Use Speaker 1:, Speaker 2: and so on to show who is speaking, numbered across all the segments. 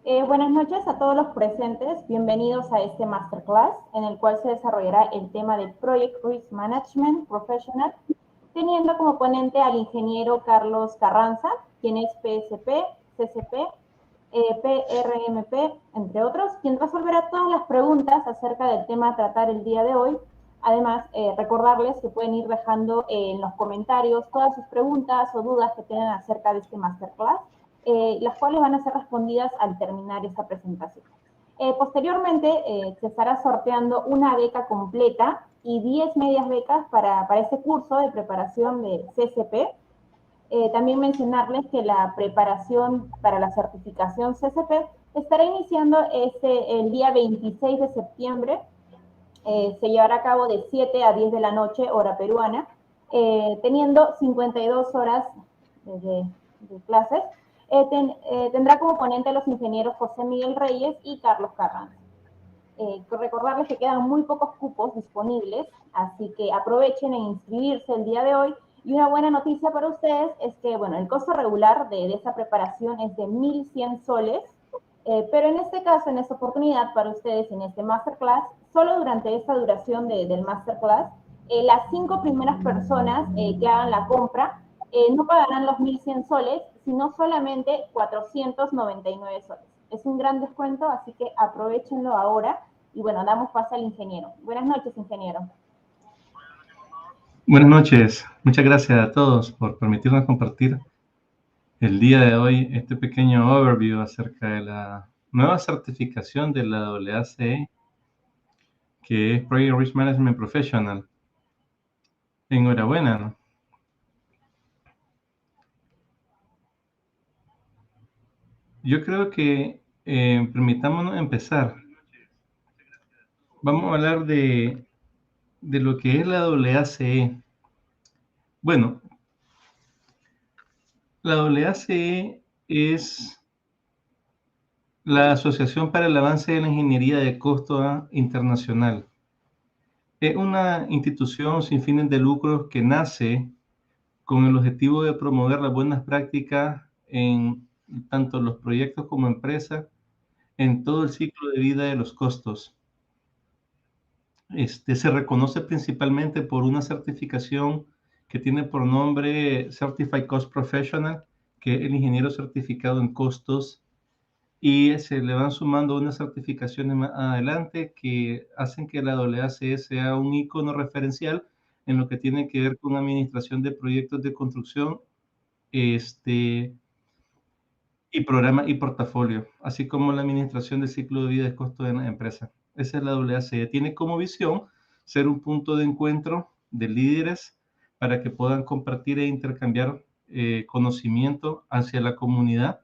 Speaker 1: Buenas noches a todos los presentes. Bienvenidos a este masterclass en el cual se desarrollará el tema de Project Risk Management Professional, teniendo como ponente al ingeniero Carlos Carranza, quien es PSP, CCP, PRMP, entre otros, quien resolverá todas las preguntas acerca del tema a tratar el día de hoy. Además, recordarles que pueden ir dejando en los comentarios todas sus preguntas o dudas que tengan acerca de este masterclass, las cuales van a ser respondidas al terminar esta presentación. Posteriormente, se estará sorteando una beca completa y 10 medias becas para este curso de preparación de CCP. También mencionarles que la preparación para la certificación CCP estará iniciando el día 26 de septiembre. Se llevará a cabo de 7 a 10 de la noche, hora peruana, teniendo 52 horas de clases. Tendrá como ponente a los ingenieros José Miguel Reyes y Carlos Carranza. Recordarles que quedan muy pocos cupos disponibles, así que aprovechen en inscribirse el día de hoy. Y una buena noticia para ustedes es que, bueno, el costo regular de esta preparación es de 1.100 soles, pero en este caso, en esta oportunidad para ustedes, en este masterclass, solo durante esta duración del masterclass, las 5 primeras personas que hagan la compra no pagarán los 1.100 soles, sino solamente 499 soles. Es un gran descuento, así que aprovechenlo ahora. Y bueno, damos paso al ingeniero. Buenas noches, ingeniero.
Speaker 2: Buenas noches, muchas gracias a todos por permitirnos compartir el día de hoy este pequeño overview acerca de la nueva certificación de la AACE, que es Project Risk Management Professional. Enhorabuena, ¿no? Yo creo que permitámonos empezar. Vamos a hablar de lo que es la AACE. Bueno, la AACE es la Asociación para el Avance de la Ingeniería de Costo Internacional. Es una institución sin fines de lucro que nace con el objetivo de promover las buenas prácticas en tanto los proyectos como empresas en todo el ciclo de vida de los costos. Se reconoce principalmente por una certificación que tiene por nombre Certified Cost Professional, que es el ingeniero certificado en costos, y se le van sumando unas certificaciones más adelante que hacen que la AACE sea un icono referencial en lo que tiene que ver con administración de proyectos de construcción, y programa y portafolio, así como la administración del ciclo de vida de costo de la empresa. Esa es la AACE. Tiene como visión ser un punto de encuentro de líderes para que puedan compartir e intercambiar conocimiento hacia la comunidad,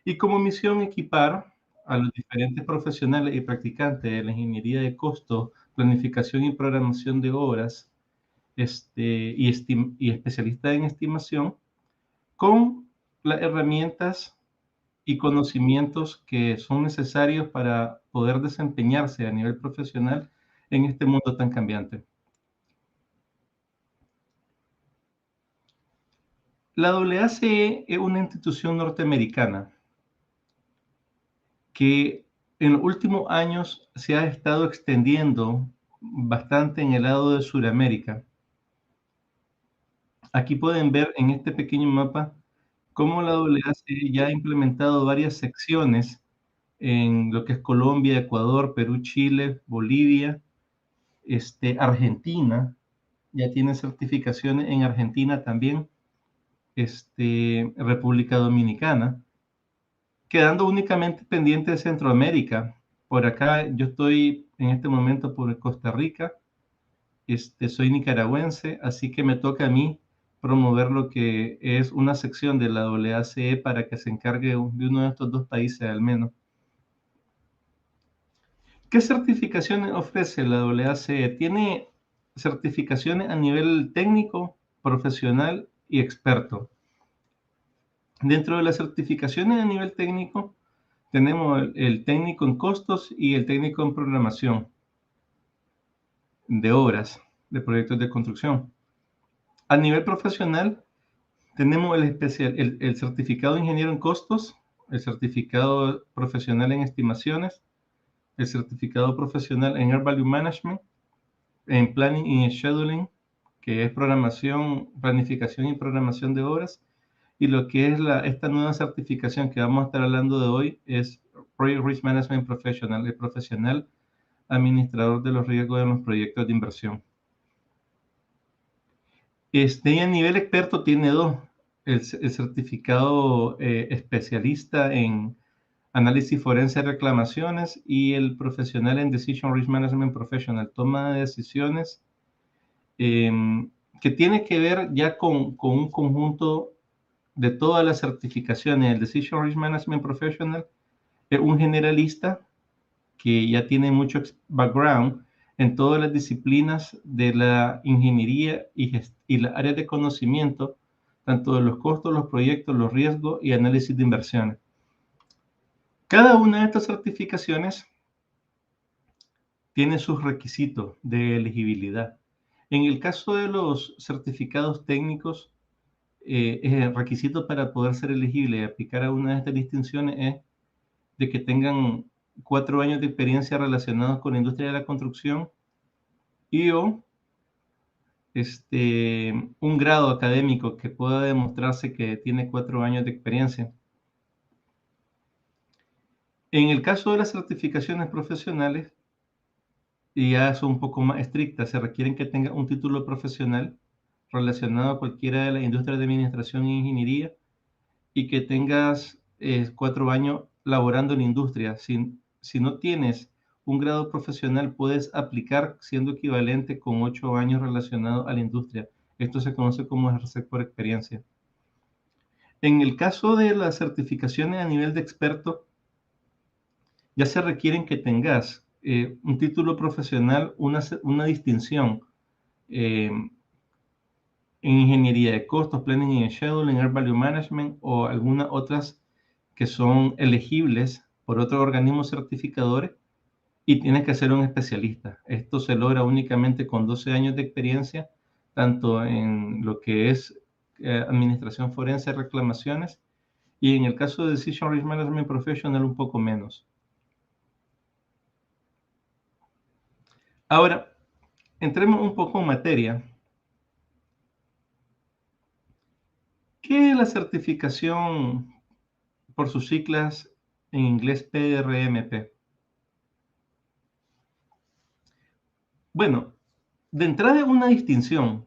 Speaker 2: y como misión equipar a los diferentes profesionales y practicantes de la ingeniería de costo, planificación y programación de obras, y especialistas en estimación con las herramientas y conocimientos que son necesarios para poder desempeñarse a nivel profesional en este mundo tan cambiante. La AACE es una institución norteamericana que en los últimos años se ha estado extendiendo bastante en el lado de Sudamérica. Aquí pueden ver en este pequeño mapa cómo la AACE ya ha implementado varias secciones en lo que es Colombia, Ecuador, Perú, Chile, Bolivia, Argentina. Ya tiene certificaciones en Argentina también, República Dominicana, quedando únicamente pendiente de Centroamérica. Por acá yo estoy en este momento por Costa Rica, soy nicaragüense, así que me toca a mí promover lo que es una sección de la AACE para que se encargue de uno de estos dos países al menos. ¿Qué certificaciones ofrece la AACE? Tiene certificaciones a nivel técnico, profesional y experto. Dentro de las certificaciones a nivel técnico, tenemos el técnico en costos y el técnico en programación de obras, de proyectos de construcción. A nivel profesional, tenemos el certificado de ingeniero en costos el certificado profesional en estimaciones, el certificado profesional en Air Value Management, en Planning y Scheduling, que es planificación y programación de obras, y lo que es esta nueva certificación que vamos a estar hablando de hoy es Project Risk Management Professional, el profesional administrador de los riesgos de los proyectos de inversión. A nivel experto tiene dos, el certificado especialista en análisis forense de reclamaciones y el profesional en Decision Risk Management Professional, toma de decisiones, que tiene que ver ya con un conjunto de todas las certificaciones. El Decision Risk Management Professional es un generalista que ya tiene mucho background en todas las disciplinas de la ingeniería y las áreas de conocimiento, tanto de los costos, los proyectos, los riesgos y análisis de inversiones. Cada una de estas certificaciones tiene sus requisitos de elegibilidad. En el caso de los certificados técnicos, el requisito para poder ser elegible y aplicar a una de estas distinciones es de que tengan 4 años de experiencia relacionados con la industria de la construcción y o un grado académico que pueda demostrarse que tiene 4 años de experiencia. En el caso de las certificaciones profesionales, ya son un poco más estrictas, se requieren que tenga un título profesional relacionado a cualquiera de las industrias de administración e ingeniería y que tengas 4 años laborando en la industria. Si no tienes un grado profesional, puedes aplicar siendo equivalente con 8 años relacionados a la industria. Esto se conoce como ejercer por experiencia. En el caso de las certificaciones a nivel de experto, ya se requieren que tengas un título profesional, una distinción en ingeniería de costos, planning y scheduling, air value management o algunas otras que son elegibles por otros organismos certificadores y tienes que ser un especialista. Esto se logra únicamente con 12 años de experiencia, tanto en lo que es administración forense, reclamaciones, y en el caso de Decision Risk Management Professional un poco menos. Ahora, entremos un poco en materia. ¿Qué es la certificación por sus siglas en inglés PRMP? Bueno, de entrada es una distinción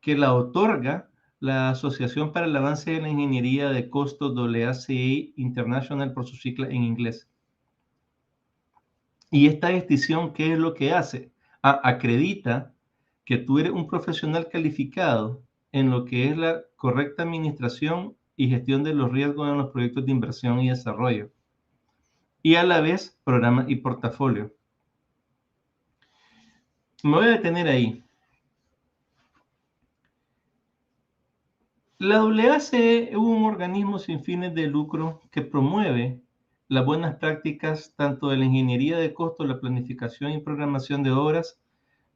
Speaker 2: que la otorga la Asociación para el Avance de la Ingeniería de Costos AACI International por su sigla en inglés. Y esta distinción, ¿qué es lo que hace? Acredita que tú eres un profesional calificado en lo que es la correcta administración y gestión de los riesgos en los proyectos de inversión y desarrollo. Y a la vez, programa y portafolio. Me voy a detener ahí. La AACE es un organismo sin fines de lucro que promueve las buenas prácticas tanto de la ingeniería de costos, la planificación y programación de obras,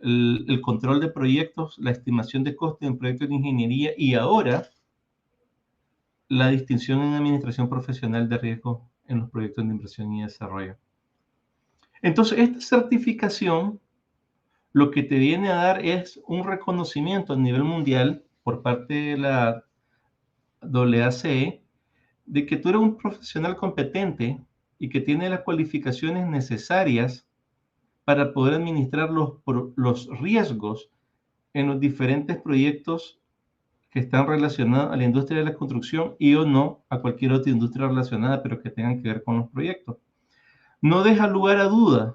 Speaker 2: el control de proyectos, la estimación de costos en proyectos de ingeniería y ahora la distinción en administración profesional de riesgo en los proyectos de inversión y desarrollo. Entonces, esta certificación lo que te viene a dar es un reconocimiento a nivel mundial por parte de la AACE de que tú eres un profesional competente y que tiene las cualificaciones necesarias para poder administrar los riesgos en los diferentes proyectos que están relacionados a la industria de la construcción y o no a cualquier otra industria relacionada, pero que tengan que ver con los proyectos. No deja lugar a duda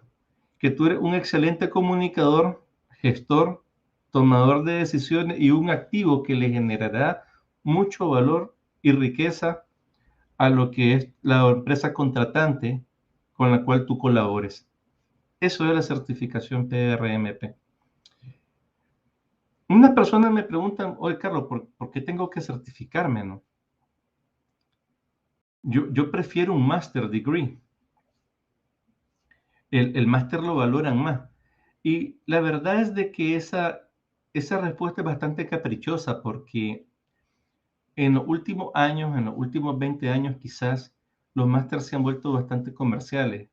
Speaker 2: que tú eres un excelente comunicador, gestor, tomador de decisiones y un activo que le generará mucho valor y riqueza a lo que es la empresa contratante con la cual tú colabores. Eso es la certificación PRMP. Unas personas me preguntan, oye Carlos, ¿por qué tengo que certificarme? ¿No? Yo prefiero un master degree. El máster lo valoran más. Y la verdad es de que esa respuesta es bastante caprichosa porque en los últimos años, en los últimos 20 años quizás, los másters se han vuelto bastante comerciales.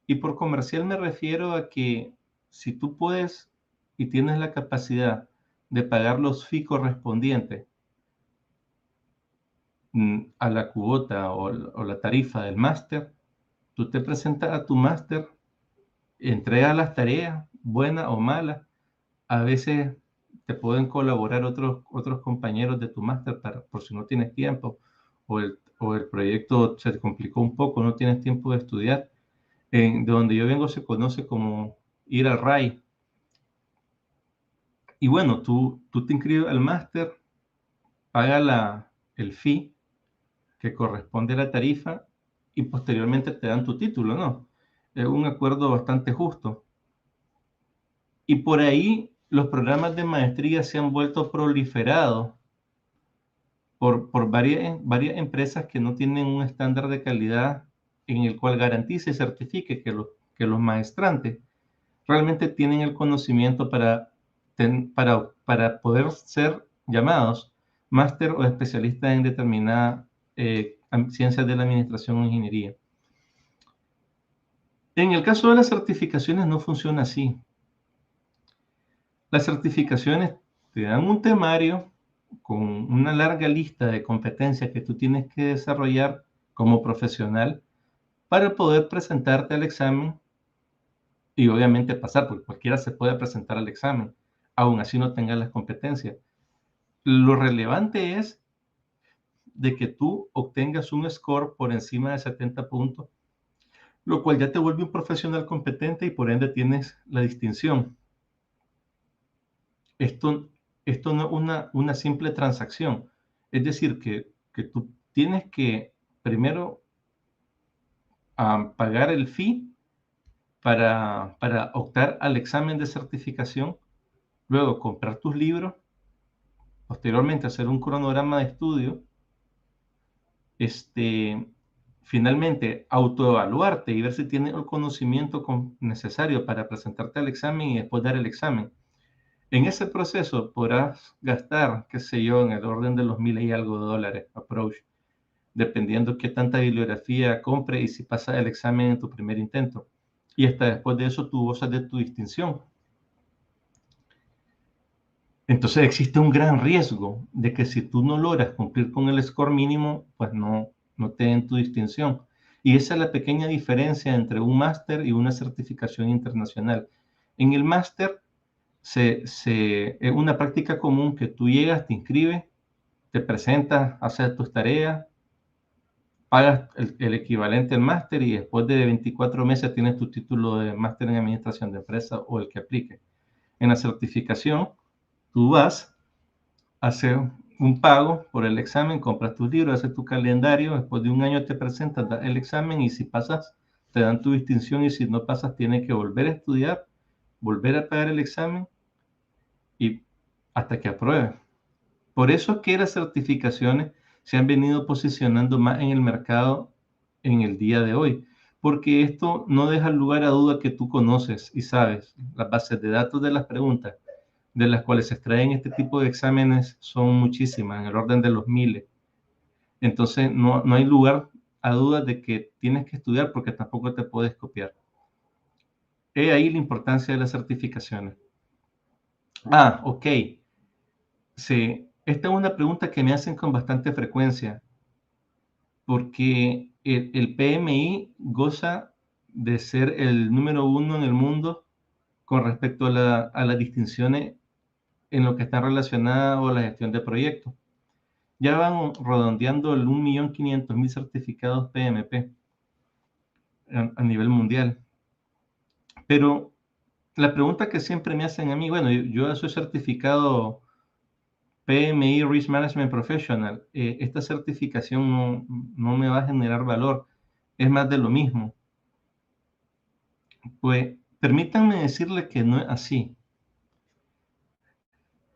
Speaker 2: Y por comercial me refiero a que si tú puedes y tienes la capacidad de pagar los fees correspondientes a la cuota o la tarifa del máster, tú te presentas a tu máster, entregas las tareas, buenas o malas. A veces te pueden colaborar otros compañeros de tu máster por si no tienes tiempo o el proyecto se te complicó un poco, no tienes tiempo de estudiar. De donde yo vengo se conoce como ir al RAI. Y bueno, tú te inscribes al máster, pagas el fee que corresponde a la tarifa y posteriormente te dan tu título, ¿no? Es un acuerdo bastante justo. Y por ahí los programas de maestría se han vuelto proliferados por varias empresas que no tienen un estándar de calidad en el cual garantice y certifique que los maestrantes realmente tienen el conocimiento para poder ser llamados máster o especialistas en determinadas ciencias de la administración o ingeniería. En el caso de las certificaciones no funciona así. Las certificaciones te dan un temario con una larga lista de competencias que tú tienes que desarrollar como profesional para poder presentarte al examen y obviamente pasar, porque cualquiera se puede presentar al examen, aún así no tenga las competencias. Lo relevante es de que tú obtengas un score por encima de 70 puntos, lo cual ya te vuelve un profesional competente y por ende tienes la distinción. Esto no es una simple transacción. Es decir, que tú tienes que primero pagar el fee para optar al examen de certificación, luego comprar tus libros, posteriormente hacer un cronograma de estudio, finalmente autoevaluarte y ver si tienes el conocimiento necesario para presentarte al examen y después dar el examen. En ese proceso podrás gastar, qué sé yo, en el orden de los 1,000 y algo de dólares, approach, dependiendo qué tanta bibliografía compre y si pasas el examen en tu primer intento. Y hasta después de eso tú gozas de tu distinción. Entonces existe un gran riesgo de que si tú no logras cumplir con el score mínimo, pues no te den tu distinción. Y esa es la pequeña diferencia entre un máster y una certificación internacional. En el máster es una práctica común que tú llegas, te inscribes, te presentas, haces tus tareas, pagas el equivalente al máster y después de 24 meses tienes tu título de máster en administración de empresas o el que aplique. En la certificación, tú vas, haces un pago por el examen, compras tus libros, haces tu calendario, después de un año te presentas, das el examen y si pasas, te dan tu distinción y si no pasas, tienes que volver a estudiar, volver a pagar el examen y hasta que apruebes. Por eso es que las certificaciones se han venido posicionando más en el mercado en el día de hoy, porque esto no deja lugar a duda que tú conoces y sabes las bases de datos de las preguntas de las cuales se extraen este tipo de exámenes son muchísimas, en el orden de los miles. Entonces, no hay lugar a dudas de que tienes que estudiar porque tampoco te puedes copiar. He ahí la importancia de las certificaciones. Ok. Sí, esta es una pregunta que me hacen con bastante frecuencia, porque el PMI goza de ser el número 1 en el mundo con respecto a las distinciones en lo que está relacionado a la gestión de proyectos. Ya van redondeando el 1.500.000 certificados PMP a nivel mundial. Pero la pregunta que siempre me hacen a mí, bueno, yo soy certificado PMI Risk Management Professional, esta certificación no me va a generar valor, es más de lo mismo. Pues permítanme decirle que no es así,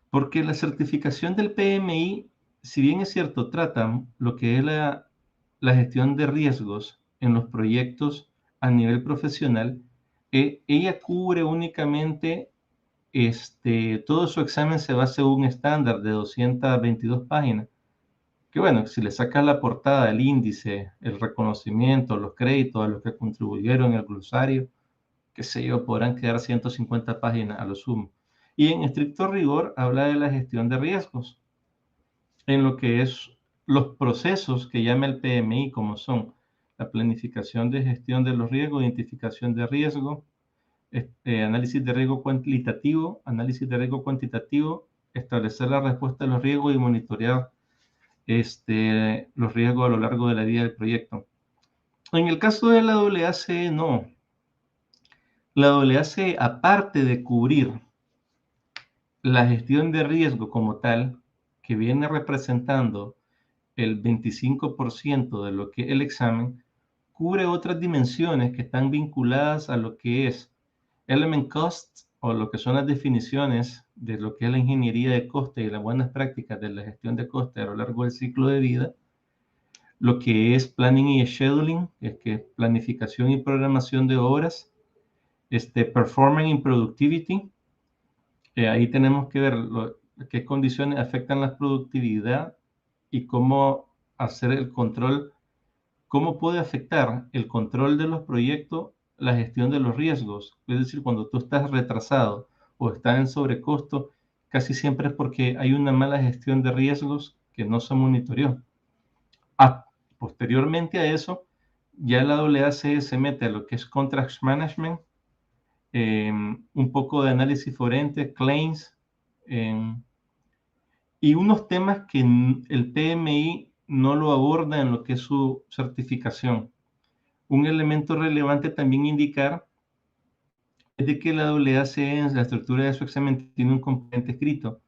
Speaker 2: porque la certificación del PMI, si bien es cierto, trata lo que es la gestión de riesgos en los proyectos a nivel profesional, ella cubre únicamente, todo su examen se basa en un estándar de 222 páginas, que bueno, si le sacas la portada, el índice, el reconocimiento, los créditos a los que contribuyeron, el glosario, qué sé yo, podrán quedar 150 páginas a lo sumo. Y en estricto rigor habla de la gestión de riesgos, en lo que es los procesos que llama el PMI, como son la planificación de gestión de los riesgos, identificación de riesgo, análisis de riesgo cualitativo, análisis de riesgo cuantitativo, establecer la respuesta a los riesgos y monitorear los riesgos a lo largo de la vida del proyecto. En el caso de la AACE, no. La AACE, aparte de cubrir la gestión de riesgo como tal, que viene representando el 25% de lo que es el examen, cubre otras dimensiones que están vinculadas a lo que es Element Cost, o lo que son las definiciones de lo que es la ingeniería de coste y las buenas prácticas de la gestión de coste a lo largo del ciclo de vida, lo que es Planning y Scheduling, es que planificación y programación de obras, Performance and Productivity, ahí tenemos que ver qué condiciones afectan la productividad y cómo hacer el control, cómo puede afectar el control de los proyectos la gestión de los riesgos. Es decir, cuando tú estás retrasado o estás en sobrecosto, casi siempre es porque hay una mala gestión de riesgos que no se monitoreó. Posteriormente a eso, ya la AACE se mete a lo que es Contract Management, un poco de análisis forense, claims, y unos temas que el PMI no lo aborda en lo que es su certificación. Un elemento relevante también indicar es de que la AACE en la estructura de su examen tiene un componente escrito,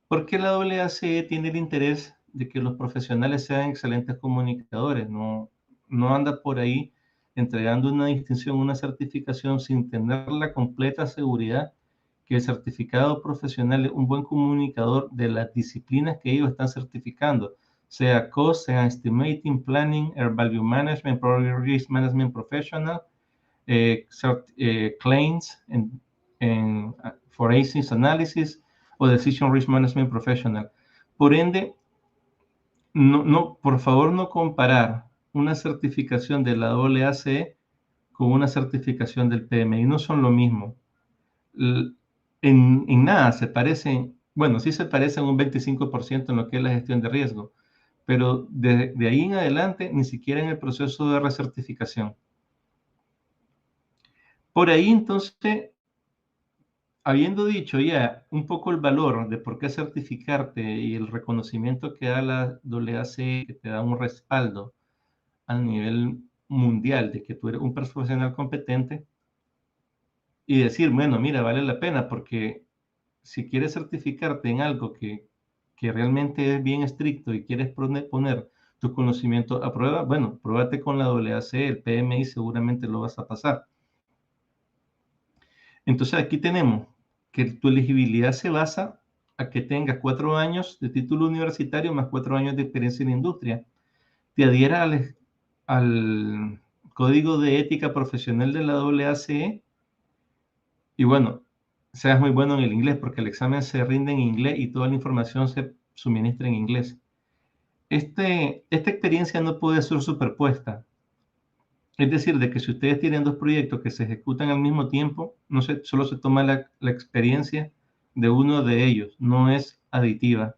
Speaker 2: porque la AACE tiene el interés de que los profesionales sean excelentes comunicadores, no anda por ahí entregando una distinción, una certificación sin tener la completa seguridad que el certificado profesional es un buen comunicador de las disciplinas que ellos están certificando, sea Cost, sea Estimating, Planning, Air Value Management, Project Risk Management Professional, Claims, Forensics Analysis o Decision Risk Management Professional. Por ende, por favor no comparar una certificación de la AACE con una certificación del PMI, no son lo mismo. En nada se parecen, bueno, sí se parecen un 25% en lo que es la gestión de riesgo, pero de ahí en adelante ni siquiera en el proceso de recertificación. Por ahí entonces, habiendo dicho ya un poco el valor de por qué certificarte y el reconocimiento que da la AACE, que te da un respaldo a nivel mundial de que tú eres un profesional competente, y decir, bueno, mira, vale la pena, porque si quieres certificarte en algo que realmente es bien estricto y quieres poner tu conocimiento a prueba, bueno, pruébate con la AACE, el PMI seguramente lo vas a pasar. Entonces aquí tenemos que tu elegibilidad se basa a que tengas 4 años de título universitario más 4 años de experiencia en la industria. Te adhieras al Código de Ética Profesional de la AACE y bueno, seas muy bueno en el inglés porque el examen se rinde en inglés y toda la información se suministra en inglés. Esta experiencia no puede ser superpuesta. Es decir, de que si ustedes tienen 2 proyectos que se ejecutan al mismo tiempo, solo se toma la experiencia de uno de ellos, no es aditiva.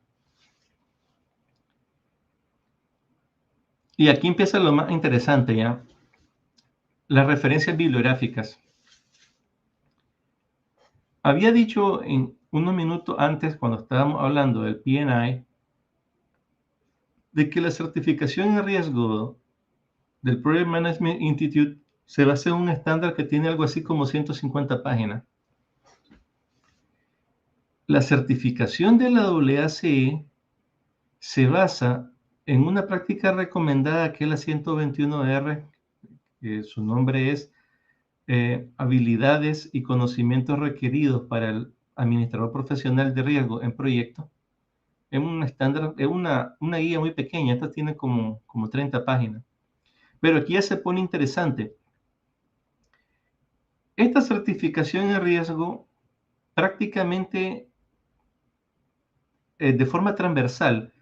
Speaker 2: Y aquí empieza lo más interesante ya, las referencias bibliográficas. Había dicho en unos minutos antes, cuando estábamos hablando del PNI, de que la certificación en riesgo del Project Management Institute se basa en un estándar que tiene algo así como 150 páginas. La certificación de la AACE se basa en una práctica recomendada que es la 121R, que su nombre es habilidades y conocimientos requeridos para el administrador profesional de riesgo en proyectos. Es un estándar, es una guía muy pequeña, esta tiene como 30 páginas. Pero aquí ya se pone interesante. Esta certificación en riesgo prácticamente de forma transversal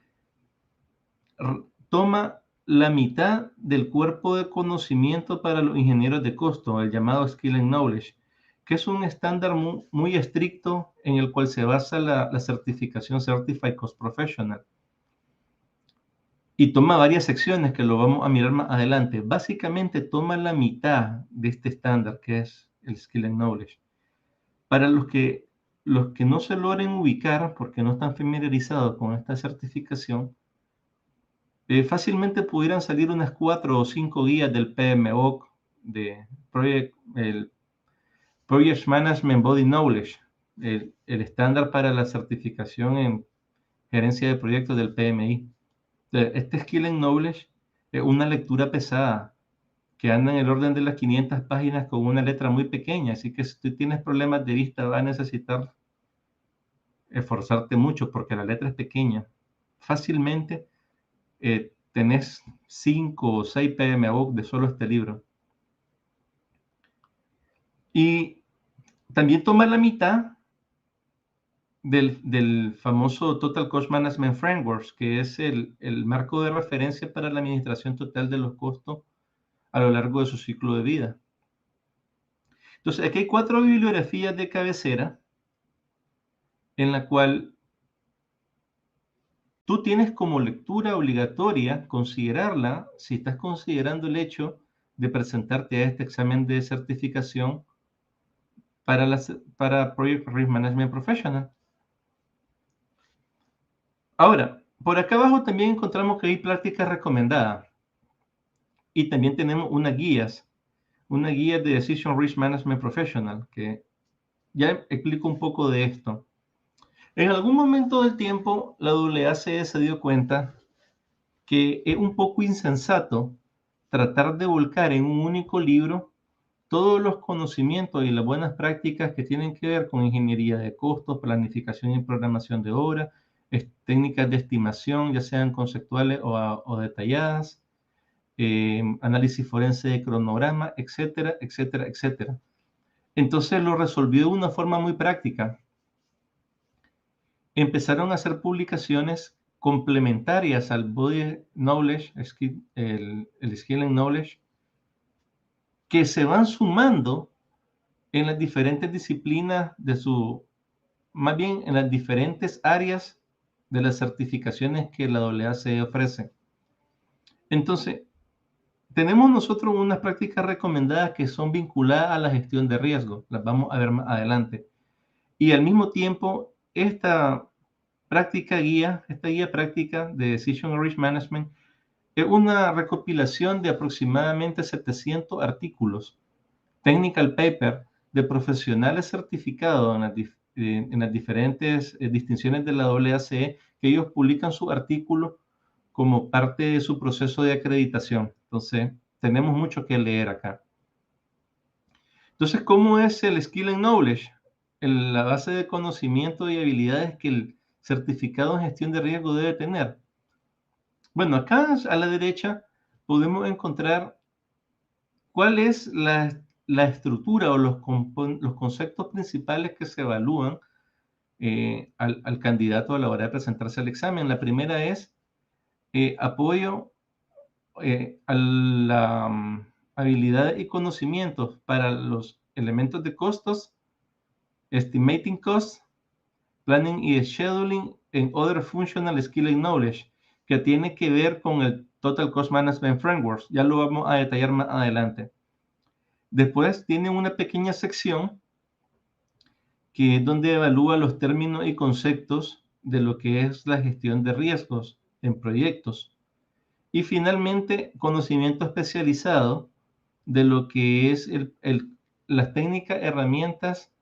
Speaker 2: toma la mitad del cuerpo de conocimiento para los ingenieros de costo, el llamado Skill and Knowledge, que es un estándar muy estricto en el cual se basa la certificación Certified Cost Professional. Y toma varias secciones que lo vamos a mirar más adelante. Básicamente toma la mitad de este estándar, que es el Skill and Knowledge. Para los que no se logren ubicar porque no están familiarizados con esta certificación, fácilmente pudieran salir unas 4 o 5 guías del PMBOK, de el Project Management Body Knowledge, el estándar para la certificación en gerencia de proyectos del PMI. Este Skill and Knowledge es una lectura pesada que anda en el orden de las 500 páginas con una letra muy pequeña, así que si tú tienes problemas de vista vas a necesitar esforzarte mucho porque la letra es pequeña. Fácilmente tenés 5 o 6 PMBOK de solo este libro. Y también toma la mitad del famoso Total Cost Management Framework, que es el marco de referencia para la administración total de los costos a lo largo de su ciclo de vida. Entonces, aquí hay 4 bibliografías de cabecera en la cual tú tienes como lectura obligatoria considerarla si estás considerando el hecho de presentarte a este examen de certificación para Project Risk Management Professional. Ahora, por acá abajo también encontramos que hay prácticas recomendadas y también tenemos una guía de Decision Risk Management Professional, que ya explico un poco de esto. En algún momento del tiempo, la AACE se dio cuenta que es un poco insensato tratar de volcar en un único libro todos los conocimientos y las buenas prácticas que tienen que ver con ingeniería de costos, planificación y programación de obra, técnicas de estimación, ya sean conceptuales o detalladas, análisis forense de cronograma, etcétera, etcétera, etcétera. Entonces lo resolvió de una forma muy práctica. Empezaron a hacer publicaciones complementarias al Body Knowledge, el Skill and Knowledge, que se van sumando en las diferentes disciplinas más bien en las diferentes áreas de las certificaciones que la AACE ofrece. Entonces, tenemos nosotros unas prácticas recomendadas que son vinculadas a la gestión de riesgo, las vamos a ver más adelante. Y al mismo tiempo, esta guía práctica de Decision Risk Management es una recopilación de aproximadamente 700 artículos, technical paper de profesionales certificados en las diferentes distinciones de la AACE, que ellos publican sus artículos como parte de su proceso de acreditación. Entonces, tenemos mucho que leer acá. Entonces, ¿cómo es el Skill and Knowledge? La base de conocimiento y habilidades que el certificado en gestión de riesgo debe tener. Bueno, acá a la derecha podemos encontrar cuál es la estructura o los conceptos principales que se evalúan al candidato a la hora de presentarse al examen. La primera es apoyo a la habilidad y conocimientos para los elementos de costos, estimating costs, planning y scheduling, and other functional skill and knowledge, que tiene que ver con el Total Cost Management Framework. Ya lo vamos a detallar más adelante. Después tiene una pequeña sección que es donde evalúa los términos y conceptos de lo que es la gestión de riesgos en proyectos. Y finalmente, conocimiento especializado de lo que es las técnicas, herramientas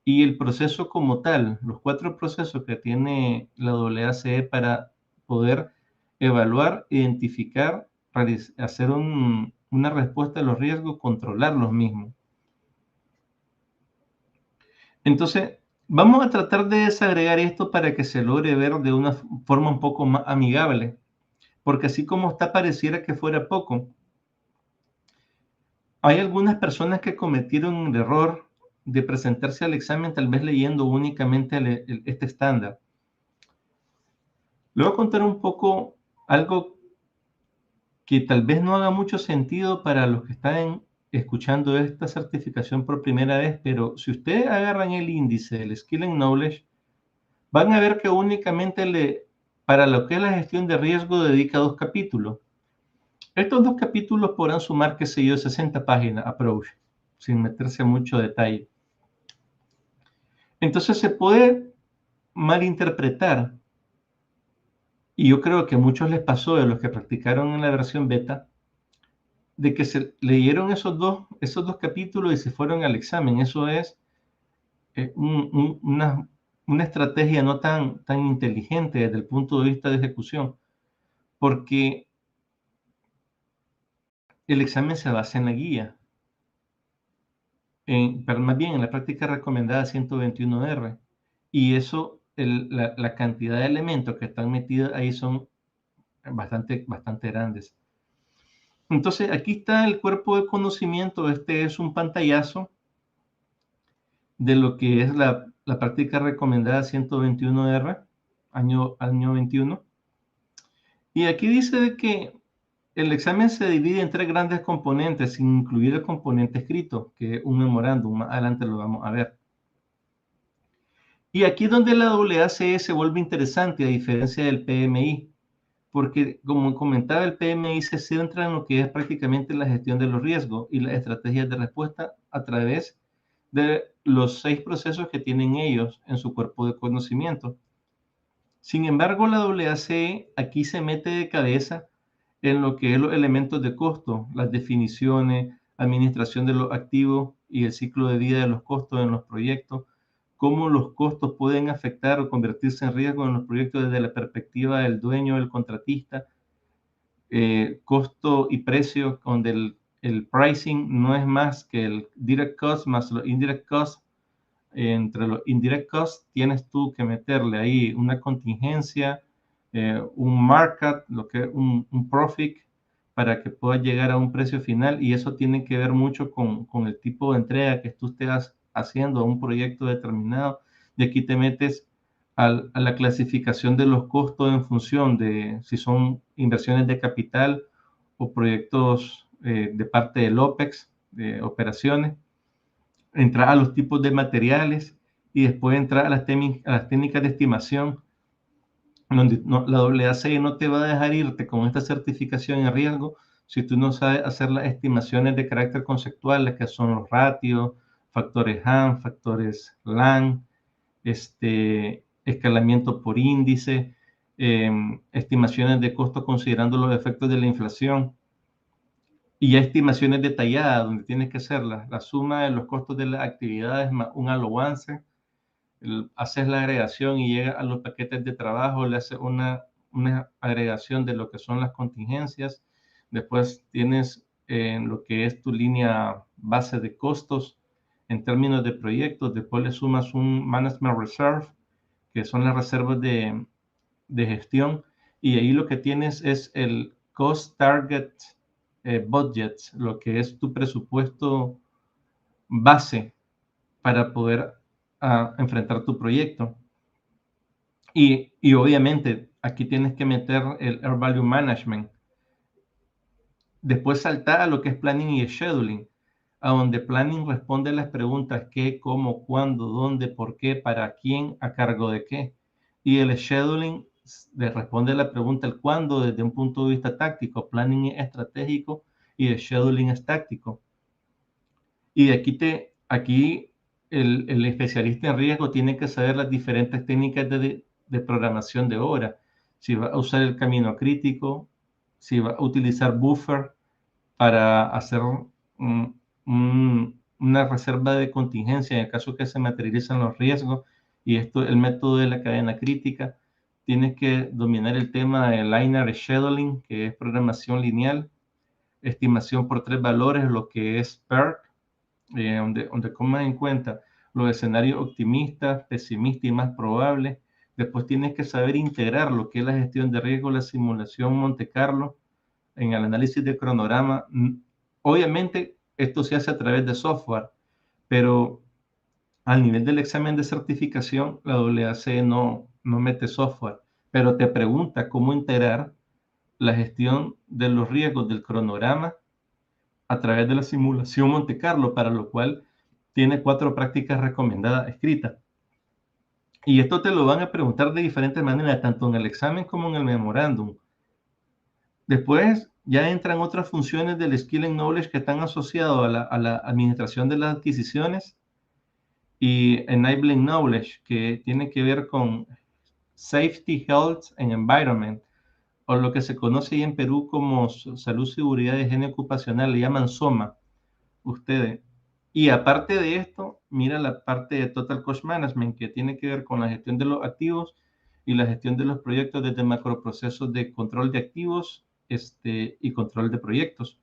Speaker 2: y el proceso como tal, los 4 procesos que tiene la AACE para poder evaluar, identificar, hacer una respuesta a los riesgos, controlar los mismos. Entonces, vamos a tratar de desagregar esto para que se logre ver de una forma un poco más amigable, porque así como está, pareciera que fuera poco. Hay algunas personas que cometieron el error de presentarse al examen tal vez leyendo únicamente este estándar. Le voy a contar un poco Algo que tal vez no haga mucho sentido para los que están escuchando esta certificación por primera vez, pero si ustedes agarran el índice del Skill and Knowledge, van a ver que únicamente para lo que es la gestión de riesgo dedica 2 capítulos. Estos 2 capítulos podrán sumar, qué sé yo, 60 páginas, approach, sin meterse a mucho detalle. Entonces se puede malinterpretar, y yo creo que a muchos les pasó de los que practicaron en la versión beta, de que se leyeron esos dos capítulos y se fueron al examen. Eso es una estrategia no tan inteligente desde el punto de vista de ejecución, porque el examen se basa en la guía, pero más bien en la práctica recomendada 121R, y eso, la cantidad de elementos que están metidos ahí son bastante grandes. Entonces, aquí está el cuerpo de conocimiento. Este es un pantallazo de lo que es la práctica recomendada 121R, año 21. Y aquí dice de que el examen se divide en 3 grandes componentes, sin incluir el componente escrito, que es un memorándum. Más adelante lo vamos a ver. Y aquí es donde la AACE se vuelve interesante, a diferencia del PMI, porque como comentaba, el PMI se centra en lo que es prácticamente la gestión de los riesgos y las estrategias de respuesta a través de los 6 procesos que tienen ellos en su cuerpo de conocimiento. Sin embargo, la AACE aquí se mete de cabeza en lo que es los elementos de costo, las definiciones, administración de los activos y el ciclo de vida de los costos en los proyectos, cómo los costos pueden afectar o convertirse en riesgo en los proyectos desde la perspectiva del dueño, del contratista, costo y precio, donde el pricing no es más que el direct cost más los indirect costs. Entre los indirect costs tienes tú que meterle ahí una contingencia, un markup, lo que es un profit, para que puedas llegar a un precio final, y eso tiene que ver mucho con el tipo de entrega que tú estés haciendo a un proyecto determinado. Y aquí te metes a la clasificación de los costos en función de si son inversiones de capital o proyectos de parte del OPEX, de operaciones. Entrar a los tipos de materiales y después entrar a las técnicas de estimación, donde la AACE no te va a dejar irte con esta certificación en riesgo si tú no sabes hacer las estimaciones de carácter conceptual, que son los ratios, factores HAM, factores LAN, escalamiento por índice, estimaciones de costo considerando los efectos de la inflación, y ya estimaciones detalladas, donde tienes que hacer la suma de los costos de las actividades más un allowance, haces la agregación y llega a los paquetes de trabajo, le haces una agregación de lo que son las contingencias. Después tienes lo que es tu línea base de costos en términos de proyectos. Después le sumas un management reserve, que son las reservas de gestión, y ahí lo que tienes es el cost target budget, lo que es tu presupuesto base para poder enfrentar tu proyecto. Y obviamente aquí tienes que meter el Air Value Management. Después saltar a lo que es Planning y Scheduling, a donde Planning responde las preguntas qué, cómo, cuándo, dónde, por qué, para quién, a cargo de qué. Y el Scheduling le responde la pregunta el cuándo desde un punto de vista táctico. Planning es estratégico y el Scheduling es táctico. Y aquí el especialista en riesgo tiene que saber las diferentes técnicas de programación de obra. Si va a usar el camino crítico, si va a utilizar buffer para hacer una reserva de contingencia en el caso que se materializan los riesgos, y esto el método de la cadena crítica. Tienes que dominar el tema de linear scheduling, que es programación lineal, estimación por 3 valores, lo que es PERC, donde comas en cuenta los escenarios optimistas, pesimistas y más probables. Después tienes que saber integrar lo que es la gestión de riesgo, la simulación Monte Carlo, en el análisis de cronograma. Obviamente esto se hace a través de software, pero al nivel del examen de certificación, la AACE no mete software, pero te pregunta cómo integrar la gestión de los riesgos del cronograma a través de la simulación Monte Carlo, para lo cual tiene 4 prácticas recomendadas escritas. Y esto te lo van a preguntar de diferentes maneras, tanto en el examen como en el memorándum. Después ya entran otras funciones del Skill and Knowledge que están asociados a la administración de las adquisiciones, y Enabling Knowledge, que tiene que ver con Safety, Health and Environment, o lo que se conoce ahí en Perú como Salud, Seguridad y Higiene Ocupacional, le llaman SOMA, ustedes. Y aparte de esto, mira la parte de Total Cost Management, que tiene que ver con la gestión de los activos y la gestión de los proyectos desde macroprocesos de control de activos y control de proyectos.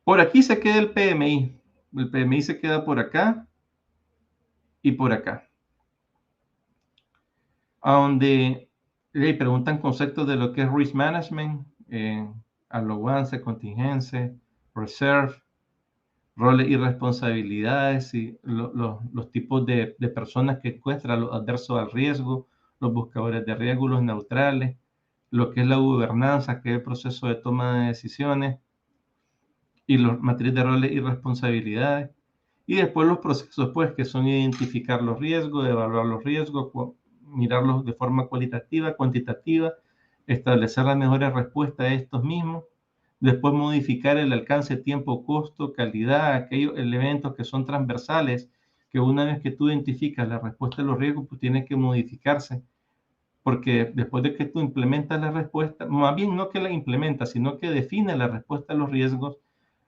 Speaker 2: Por aquí se queda el PMI. El PMI se queda por acá y por acá. A donde preguntan conceptos de lo que es Risk Management, allowance, contingencia, reserve, roles y responsabilidades, y los tipos de personas que encuentran, los adversos al riesgo, los buscadores de riesgo, los neutrales, lo que es la gobernanza, que es el proceso de toma de decisiones, y los matriz de roles y responsabilidades. Y después los procesos, pues, que son identificar los riesgos, evaluar los riesgos, mirarlos de forma cualitativa, cuantitativa, establecer las mejores respuestas a estos mismos, después modificar el alcance, tiempo, costo, calidad, aquellos elementos que son transversales, que una vez que tú identificas la respuesta a los riesgos, pues tiene que modificarse, porque después de que tú implementas la respuesta, más bien no que la implementas, sino que define la respuesta a los riesgos,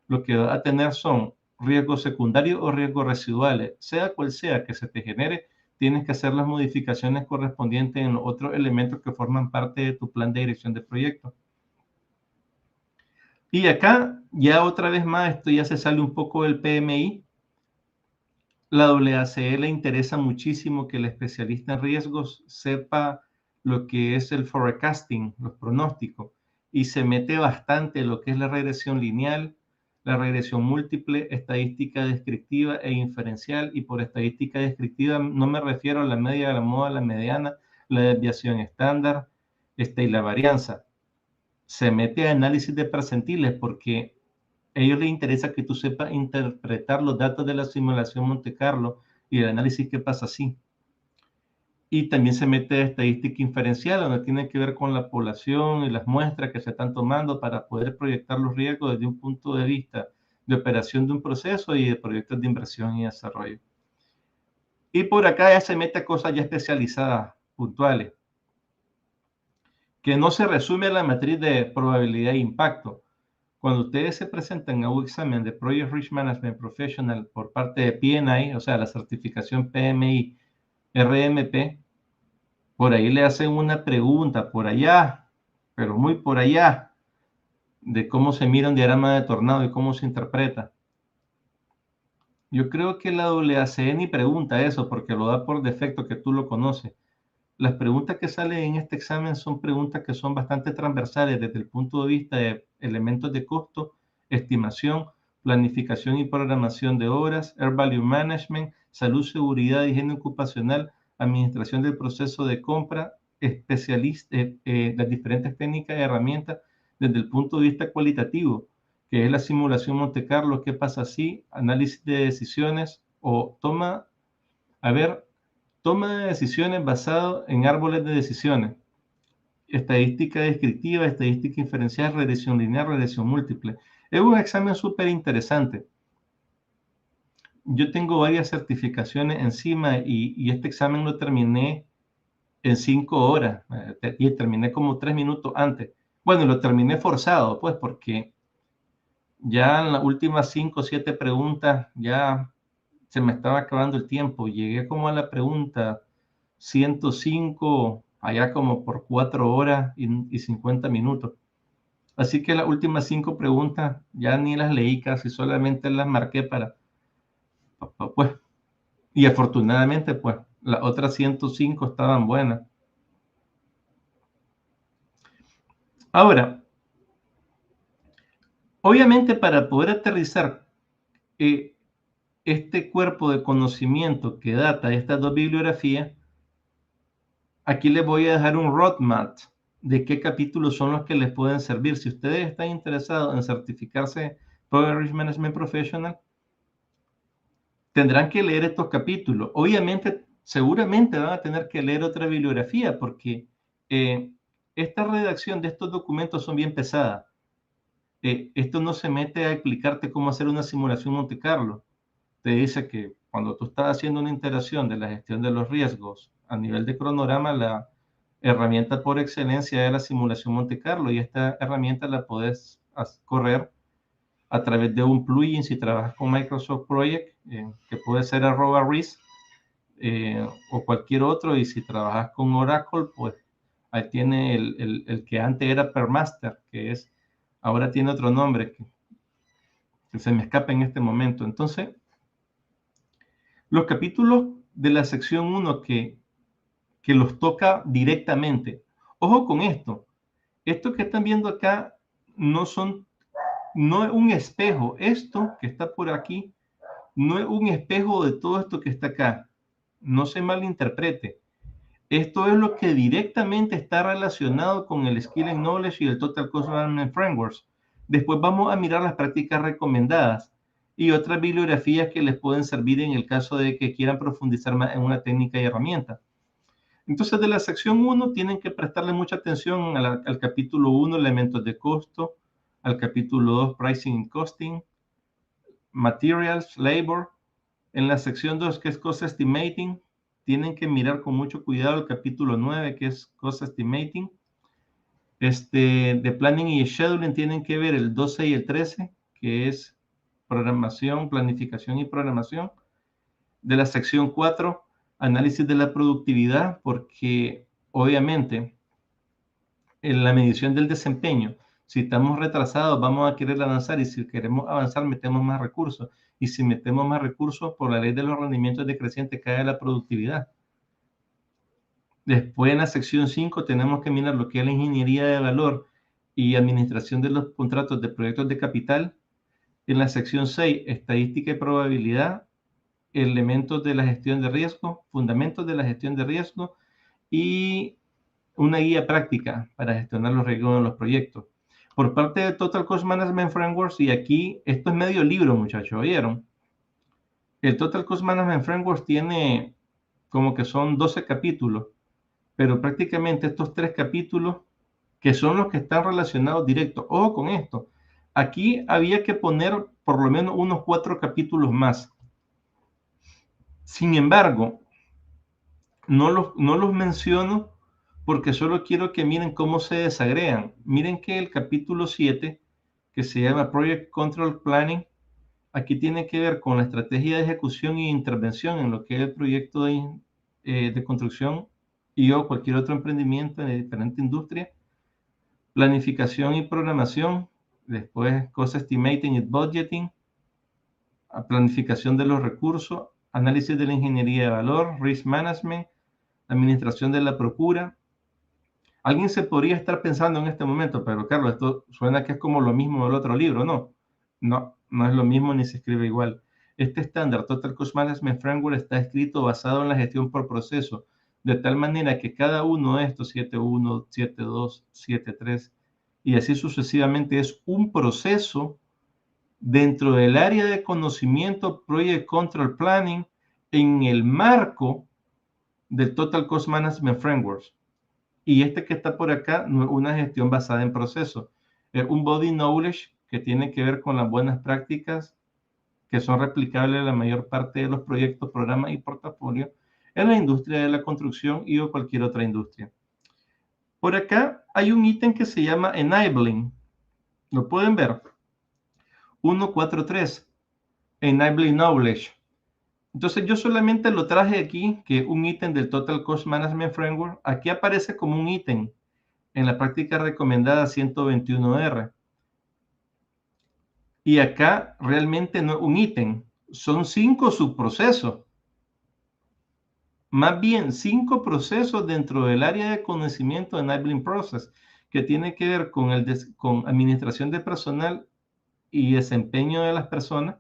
Speaker 2: lo que va a tener son riesgos secundarios o riesgos residuales. Sea cual sea que se te genere, tienes que hacer las modificaciones correspondientes en los otros elementos que forman parte de tu plan de dirección de proyecto. Y acá, ya otra vez más, esto ya se sale un poco del PMI. La AACE le interesa muchísimo que el especialista en riesgos sepa lo que es el forecasting, los pronósticos, y se mete bastante en lo que es la regresión lineal, la regresión múltiple, estadística descriptiva e inferencial. Y por estadística descriptiva no me refiero a la media, la moda, la mediana, la desviación estándar y la varianza. Se mete a análisis de percentiles porque a ellos les interesa que tú sepas interpretar los datos de la simulación Monte Carlo y el análisis que pasa así. Y también se mete estadística inferencial, donde tiene que ver con la población y las muestras que se están tomando para poder proyectar los riesgos desde un punto de vista de operación de un proceso y de proyectos de inversión y desarrollo. Y por acá ya se mete a cosas ya especializadas, puntuales, que no se resume a la matriz de probabilidad e impacto. Cuando ustedes se presentan a un examen de Project Risk Management Professional por parte de PMI, o sea, la certificación PMI RMP, por ahí le hacen una pregunta por allá, pero muy por allá, de cómo se mira un diagrama de tornado y cómo se interpreta. Yo creo que la AACE ni pregunta eso porque lo da por defecto, que tú lo conoces. Las preguntas que salen en este examen son preguntas que son bastante transversales desde el punto de vista de elementos de costo, estimación, planificación y programación de obras, Air Value Management, salud, seguridad, higiene ocupacional, administración del proceso de compra, las diferentes técnicas y herramientas desde el punto de vista cualitativo, que es la simulación Monte Carlo, qué pasa si, análisis de decisiones o toma de decisiones basado en árboles de decisiones, estadística descriptiva, estadística inferencial, regresión lineal, regresión múltiple. Es un examen súper interesante. Yo tengo varias certificaciones encima y este examen lo terminé en 5 horas y terminé como 3 minutos antes. Bueno, lo terminé forzado, pues, porque ya en las últimas 5 o 7 preguntas ya se me estaba acabando el tiempo. Llegué como a la pregunta 105, allá como por 4 horas y 50 minutos. Así que las últimas 5 preguntas ya ni las leí casi, solamente las marqué pues, y afortunadamente, pues, las otras 105 estaban buenas. Ahora, obviamente para poder aterrizar este cuerpo de conocimiento que data de estas dos bibliografías, aquí les voy a dejar un roadmap de qué capítulos son los que les pueden servir. Si ustedes están interesados en certificarse Project Risk Management Professional, tendrán que leer estos capítulos. Obviamente, seguramente van a tener que leer otra bibliografía porque esta redacción de estos documentos son bien pesadas. Esto no se mete a explicarte cómo hacer una simulación Monte Carlo. Te dice que cuando tú estás haciendo una integración de la gestión de los riesgos a nivel de cronograma, la herramienta por excelencia es la simulación Monte Carlo, y esta herramienta la puedes correr a través de un plugin si trabajas con Microsoft Project, que puede ser @risk, o cualquier otro, y si trabajas con Oracle, pues ahí tiene el que antes era Permaster, que es, ahora tiene otro nombre que se me escapa en este momento. Entonces, los capítulos de la sección 1 que los toca directamente. Ojo con esto. Esto que están viendo acá no es un espejo. Esto que está por aquí no es un espejo de todo esto que está acá. No se malinterprete. Esto es lo que directamente está relacionado con el Skill and Knowledge y el Total Cost Management Frameworks. Después vamos a mirar las prácticas recomendadas y otras bibliografías que les pueden servir en el caso de que quieran profundizar más en una técnica y herramienta. Entonces, de la sección 1 tienen que prestarle mucha atención al capítulo 1, elementos de costo, al capítulo 2, pricing and costing, materials, labor. En la sección 2, que es cost estimating, tienen que mirar con mucho cuidado el capítulo 9, que es cost estimating. De planning y scheduling tienen que ver el 12 y el 13, que es programación, planificación y programación. De la sección 4, análisis de la productividad, porque obviamente en la medición del desempeño, si estamos retrasados vamos a querer avanzar, y si queremos avanzar metemos más recursos, y si metemos más recursos, por la ley de los rendimientos decrecientes cae la productividad. Después, en la sección 5 tenemos que mirar lo que es la ingeniería de valor y administración de los contratos de proyectos de capital. En la sección 6, estadística y probabilidad, elementos de la gestión de riesgo, fundamentos de la gestión de riesgo y una guía práctica para gestionar los riesgos en los proyectos. Por parte de Total Cost Management Frameworks, y aquí esto es medio libro, muchachos, ¿oyeron? El Total Cost Management Frameworks tiene como que son 12 capítulos, pero prácticamente estos 3 capítulos, que son los que están relacionados directos, ojo con esto, aquí había que poner por lo menos unos 4 capítulos más. Sin embargo, no los menciono porque solo quiero que miren cómo se desagregan. Miren que el capítulo 7, que se llama Project Control Planning, aquí tiene que ver con la estrategia de ejecución e intervención en lo que es el proyecto de construcción y o cualquier otro emprendimiento en diferente industria. Planificación y programación, después Cost Estimating y Budgeting, planificación de los recursos, análisis de la ingeniería de valor, Risk Management, administración de la procura. Alguien se podría estar pensando en este momento, pero Carlos, esto suena que es como lo mismo del otro libro, ¿no? No, no es lo mismo ni se escribe igual. Este estándar Total Cost Management Framework está escrito basado en la gestión por proceso, de tal manera que cada uno de estos 7.1, 7.2, 7.3 y así sucesivamente es un proceso dentro del área de conocimiento Project Control Planning en el marco del Total Cost Management Framework. Y este que está por acá no es una gestión basada en procesos, es un body knowledge que tiene que ver con las buenas prácticas que son replicables en la mayor parte de los proyectos, programas y portafolios en la industria de la construcción y o cualquier otra industria. Por acá hay un ítem que se llama Enabling. ¿Lo pueden ver? 1.4.3, Enabling Knowledge. Entonces yo solamente lo traje aquí, que es un ítem del Total Cost Management Framework. Aquí aparece como un ítem en la práctica recomendada 121R. Y acá realmente no es un ítem, son 5 subprocesos. Más bien 5 procesos dentro del área de conocimiento de Enabling Process, que tiene que ver con administración de personal y desempeño de las personas,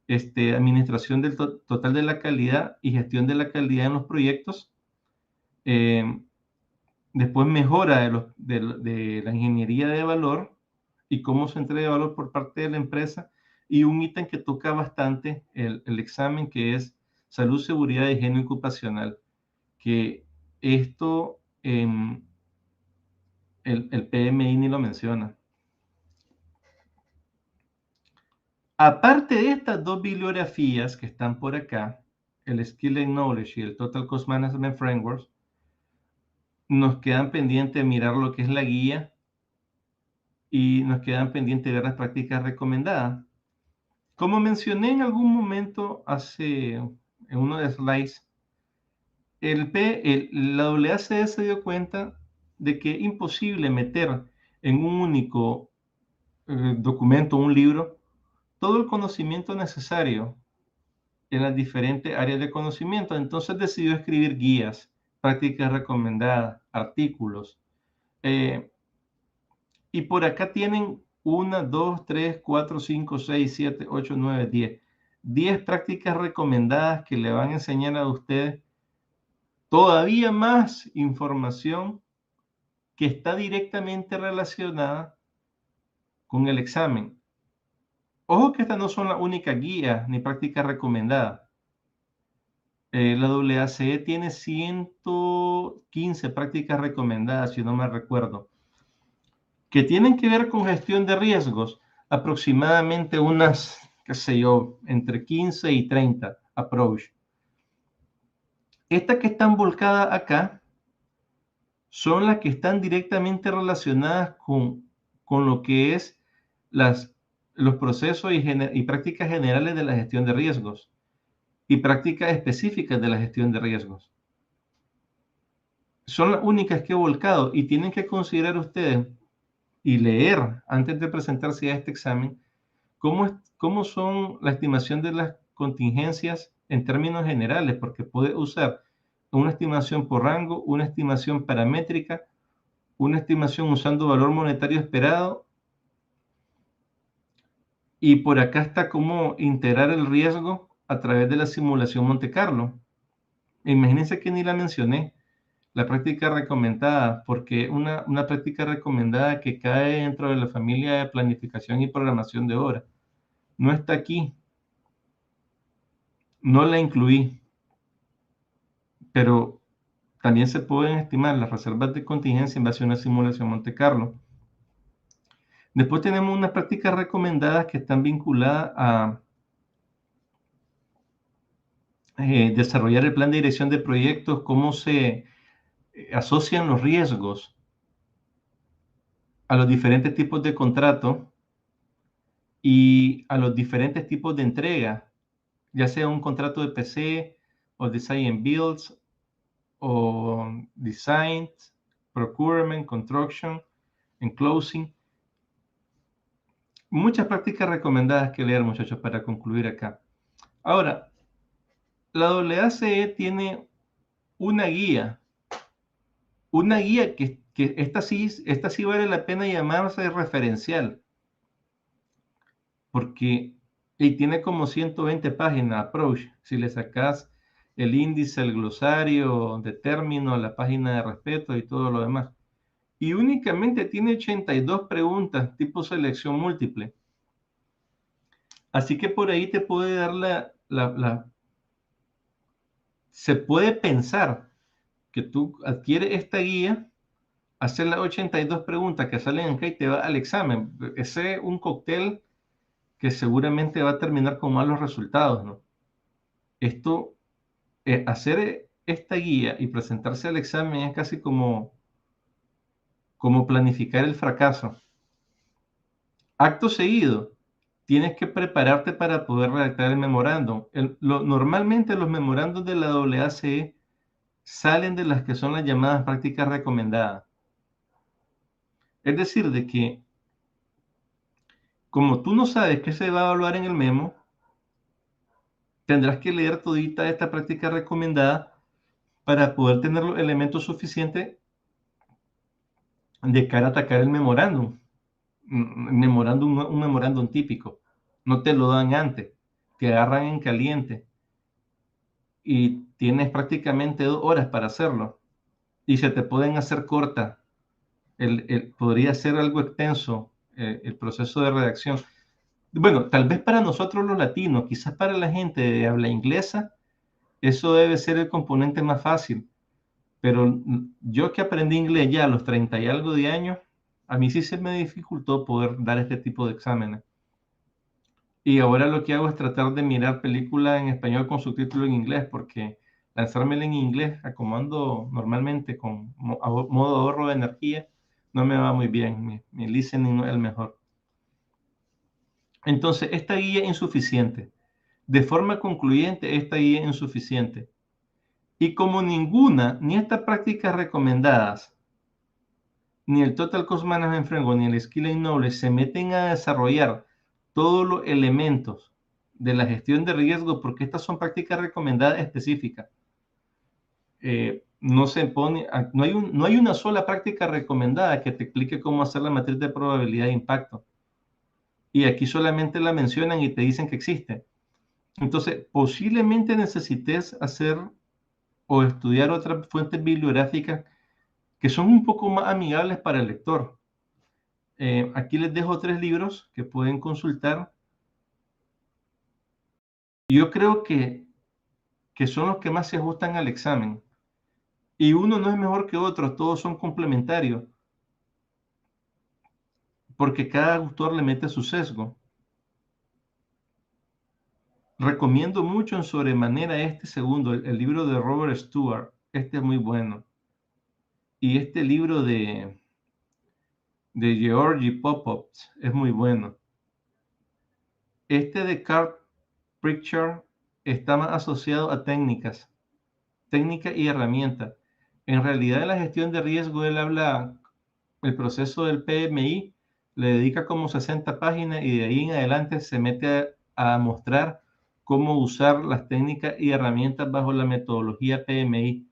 Speaker 2: administración del total de la calidad y gestión de la calidad en los proyectos, después mejora de la ingeniería de valor y cómo se entrega valor por parte de la empresa, y un ítem que toca bastante el examen, que es salud, seguridad y higiene ocupacional, que esto el PMI ni lo menciona. Aparte de estas dos bibliografías que están por acá, el Skill and Knowledge y el Total Cost Management Framework, nos quedan pendientes mirar lo que es la guía y nos quedan pendientes ver las prácticas recomendadas. Como mencioné en algún momento en uno de los slides, la AACE se dio cuenta de que es imposible meter en un único documento, un libro, todo el conocimiento necesario en las diferentes áreas de conocimiento. Entonces decidió escribir guías, prácticas recomendadas, artículos. Y por acá tienen 1, 2, 3, 4, 5, 6, 7, 8, 9, 10. 10 prácticas recomendadas que le van a enseñar a ustedes todavía más información que está directamente relacionada con el examen. Ojo que estas no son las únicas guías ni prácticas recomendadas. La AACE tiene 115 prácticas recomendadas, si no me recuerdo, que tienen que ver con gestión de riesgos, aproximadamente unas, qué sé yo, entre 15 y 30 approach. Estas que están volcadas acá son las que están directamente relacionadas con lo que es los procesos y prácticas generales de la gestión de riesgos y prácticas específicas de la gestión de riesgos. Son las únicas que he volcado, y tienen que considerar ustedes y leer antes de presentarse a este examen cómo son la estimación de las contingencias en términos generales, porque puede usar una estimación por rango, una estimación paramétrica, una estimación usando valor monetario esperado, y por acá está cómo integrar el riesgo a través de la simulación Monte Carlo. Imagínense que ni la mencioné, la práctica recomendada, porque una práctica recomendada que cae dentro de la familia de planificación y programación de obra. No está aquí, no la incluí, pero también se pueden estimar las reservas de contingencia en base a una simulación Monte Carlo. Después tenemos unas prácticas recomendadas que están vinculadas a desarrollar el plan de dirección de proyectos, cómo se asocian los riesgos a los diferentes tipos de contrato y a los diferentes tipos de entrega, ya sea un contrato de PC o Design and Builds o Design, Procurement, Construction, and Closing. Muchas prácticas recomendadas que leer, muchachos, para concluir acá. Ahora, la AACE tiene una guía que esta sí vale la pena llamarse referencial, porque y tiene como 120 páginas, approach, si le sacas el índice, el glosario de términos, la página de respeto y todo lo demás. Y únicamente tiene 82 preguntas tipo selección múltiple. Así que por ahí te puede dar se puede pensar que tú adquieres esta guía, haces las 82 preguntas que salen acá y te va al examen. Ese es un cóctel que seguramente va a terminar con malos resultados, ¿no? Hacer esta guía y presentarse al examen es casi como planificar el fracaso. Acto seguido, tienes que prepararte para poder redactar el memorándum. Normalmente los memorándums de la AACE salen de las que son las llamadas prácticas recomendadas. Es decir, de que como tú no sabes qué se va a evaluar en el memo, tendrás que leer todita esta práctica recomendada para poder tener los elementos suficientes de cara a atacar el memorándum. Un memorándum típico. No te lo dan antes, te agarran en caliente y tienes prácticamente 2 horas para hacerlo. y se te pueden hacer corta. Podría ser algo extenso el proceso de redacción. Bueno, tal vez para nosotros los latinos, quizás para la gente de habla inglesa, eso debe ser el componente más fácil. Pero yo que aprendí inglés ya a los 30 y algo de años, a mí sí se me dificultó poder dar este tipo de exámenes. Y ahora lo que hago es tratar de mirar películas en español con subtítulos en inglés, porque lanzármela en inglés, acomodando normalmente con modo ahorro de energía, no me va muy bien. Mi listening no es el mejor. Entonces, esta guía es insuficiente. De forma concluyente, esta guía es insuficiente. Y como ninguna, ni estas prácticas recomendadas, ni el Total Cost Management Framework, ni el Skill and Knowledge se meten a desarrollar todos los elementos de la gestión de riesgo, porque estas son prácticas recomendadas específicas. No se pone, no hay una sola práctica recomendada que te explique cómo hacer la matriz de probabilidad de impacto. Y aquí solamente la mencionan y te dicen que existe. Entonces, posiblemente necesites hacer o estudiar otras fuentes bibliográficas que son un poco más amigables para el lector. Aquí les dejo 3 libros que pueden consultar. Yo creo que son los que más se ajustan al examen. Y uno no es mejor que otro, todos son complementarios, porque cada autor le mete su sesgo. Recomiendo mucho en sobremanera este segundo, el libro de Robert Stewart. Este es muy bueno. Y este libro de Georgi Popov es muy bueno. Este de Carl Pritchard está más asociado a técnica y herramientas. En realidad, en la gestión de riesgo, él habla el proceso del PMI, le dedica como 60 páginas y de ahí en adelante se mete a mostrar cómo usar las técnicas y herramientas bajo la metodología PMI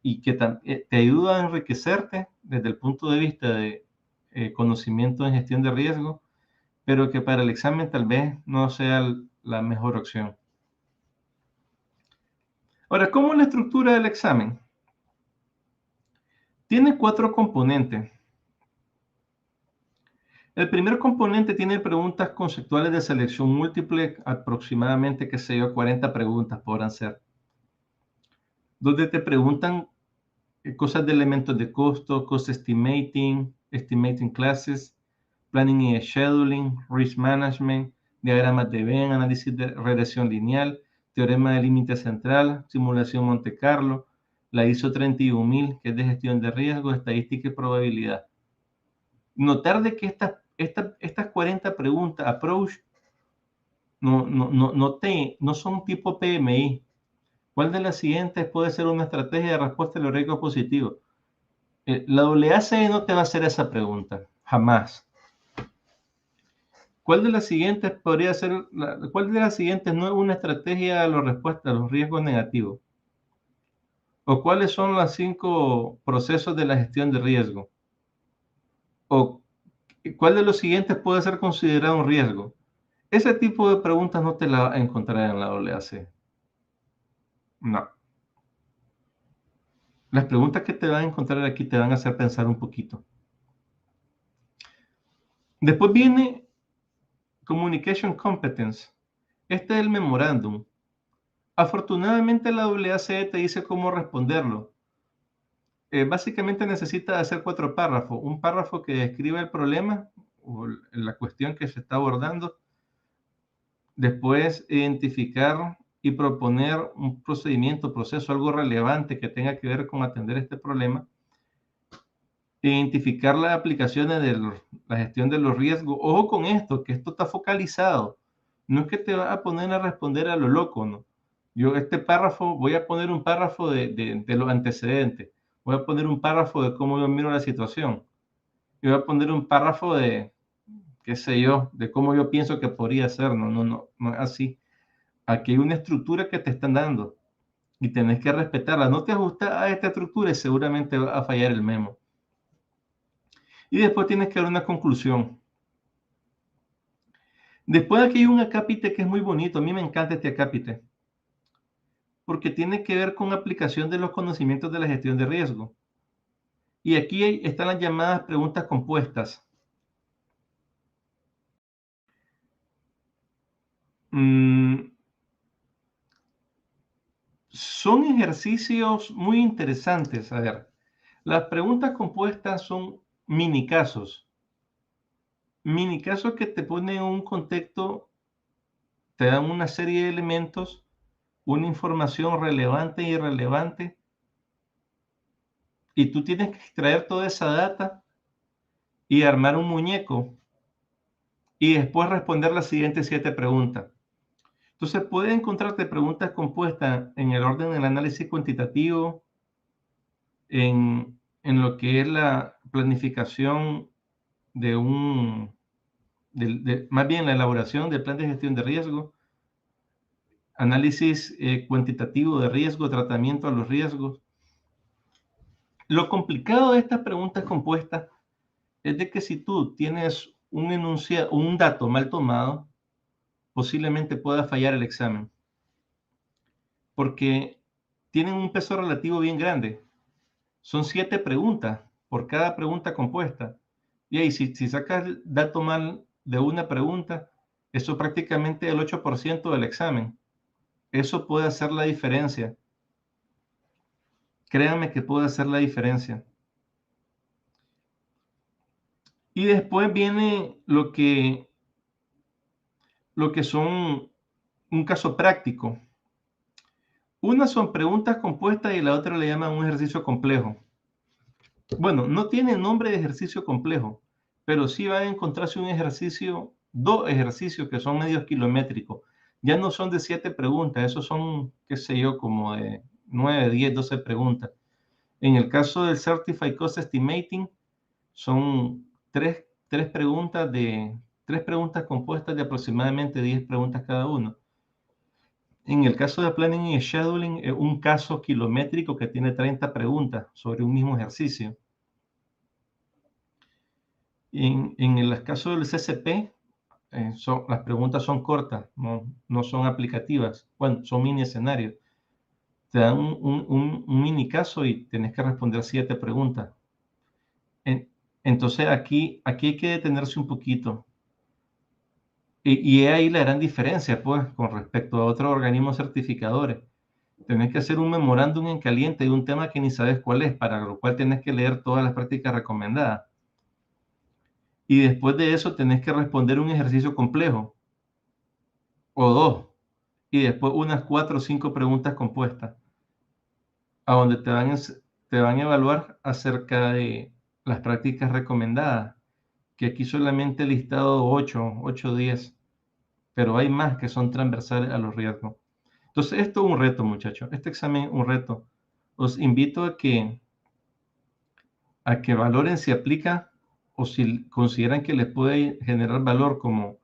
Speaker 2: y que te ayuda a enriquecerte desde el punto de vista de conocimiento en gestión de riesgo, pero que para el examen tal vez no sea la mejor opción. Ahora, ¿cómo es la estructura del examen? Tiene 4 componentes. El primer componente tiene preguntas conceptuales de selección múltiple, aproximadamente, qué sé yo, 40 preguntas podrán ser, donde te preguntan cosas de elementos de costo, cost estimating, estimating classes, planning y scheduling, risk management, diagramas de Venn, análisis de regresión lineal, teorema de límite central, simulación Monte Carlo, la ISO 31000, que es de gestión de riesgo, estadística y probabilidad. Notar de que estas 40 preguntas, approach, no son tipo PMI. ¿Cuál de las siguientes puede ser una estrategia de respuesta a los riesgos positivos? La WACE no te va a hacer esa pregunta, jamás. ¿Cuál de las siguientes podría ser, cuál de las siguientes no es una estrategia a la respuesta a los riesgos negativos? ¿O cuáles son los 5 procesos de la gestión de riesgo? ¿O cuál de los siguientes puede ser considerado un riesgo? Ese tipo de preguntas no te la vas a encontrar en la WAC. No. Las preguntas que te van a encontrar aquí te van a hacer pensar un poquito. Después viene Communication Competence. Este es el memorándum. Afortunadamente la WACE te dice cómo responderlo. Básicamente necesitas hacer 4 párrafos. Un párrafo que describa el problema o la cuestión que se está abordando. Después identificar y proponer un procedimiento, proceso, algo relevante que tenga que ver con atender este problema. Identificar las aplicaciones de la gestión de los riesgos. Ojo con esto, que esto está focalizado. No es que te vas a poner a responder a lo loco, ¿no? Yo este párrafo, voy a poner un párrafo de los antecedentes. Voy a poner un párrafo de cómo yo miro la situación. Y voy a poner un párrafo de, qué sé yo, de cómo yo pienso que podría ser. No es así. Aquí hay una estructura que te están dando y tenés que respetarla. No te ajustas a esta estructura y seguramente va a fallar el memo. Y después tienes que dar una conclusión. Después aquí hay un acápite que es muy bonito. A mí me encanta este acápite. porque tiene que ver con aplicación de los conocimientos de la gestión de riesgo. Y aquí están las llamadas preguntas compuestas. Son ejercicios muy interesantes. A ver, las preguntas compuestas son mini casos. Mini casos que te ponen un contexto, te dan una serie de elementos, una información relevante e irrelevante, y tú tienes que extraer toda esa data y armar un muñeco y después responder las siguientes 7 preguntas. Entonces, puedes encontrarte preguntas compuestas en el orden del análisis cuantitativo, en lo que es la planificación de más bien la elaboración del plan de gestión de riesgo, análisis cuantitativo de riesgo, tratamiento a los riesgos. Lo complicado de estas preguntas compuestas es de que si tú tienes un dato mal tomado, posiblemente pueda fallar el examen, porque tienen un peso relativo bien grande. Son 7 preguntas por cada pregunta compuesta. Y ahí, si sacas el dato mal de una pregunta, eso prácticamente es el 8% del examen. Eso puede hacer la diferencia. Créanme que puede hacer la diferencia. Y después viene lo que son un caso práctico. Una son preguntas compuestas y la otra le llaman un ejercicio complejo. Bueno, no tiene nombre de ejercicio complejo, pero sí va a encontrarse un ejercicio, 2 ejercicios que son medios kilométricos. Ya no son de 7 preguntas, esos son, qué sé yo, como de 9, 10, 12 preguntas. En el caso del Certified Cost Estimating, son 3 preguntas compuestas de aproximadamente 10 preguntas cada uno. En el caso de Planning y Scheduling, es un caso kilométrico que tiene 30 preguntas sobre un mismo ejercicio. En el caso del CCP, las preguntas son cortas, no son aplicativas, bueno, son mini escenarios. Te dan un mini caso y tienes que responder 7 preguntas. Entonces aquí hay que detenerse un poquito. Y ahí la gran diferencia, pues, con respecto a otros organismos certificadores. Tenés que hacer un memorándum en caliente de un tema que ni sabes cuál es, para lo cual tenés que leer todas las prácticas recomendadas. Y después de eso tenés que responder un ejercicio complejo, o 2, y después unas 4 o 5 preguntas compuestas, a donde te van a evaluar acerca de las prácticas recomendadas, que aquí solamente he listado 8 o 10, pero hay más que son transversales a los riesgos. Entonces, esto es un reto, muchachos. Este examen es un reto. Os invito a que valoren si aplica o si consideran que les puede generar valor como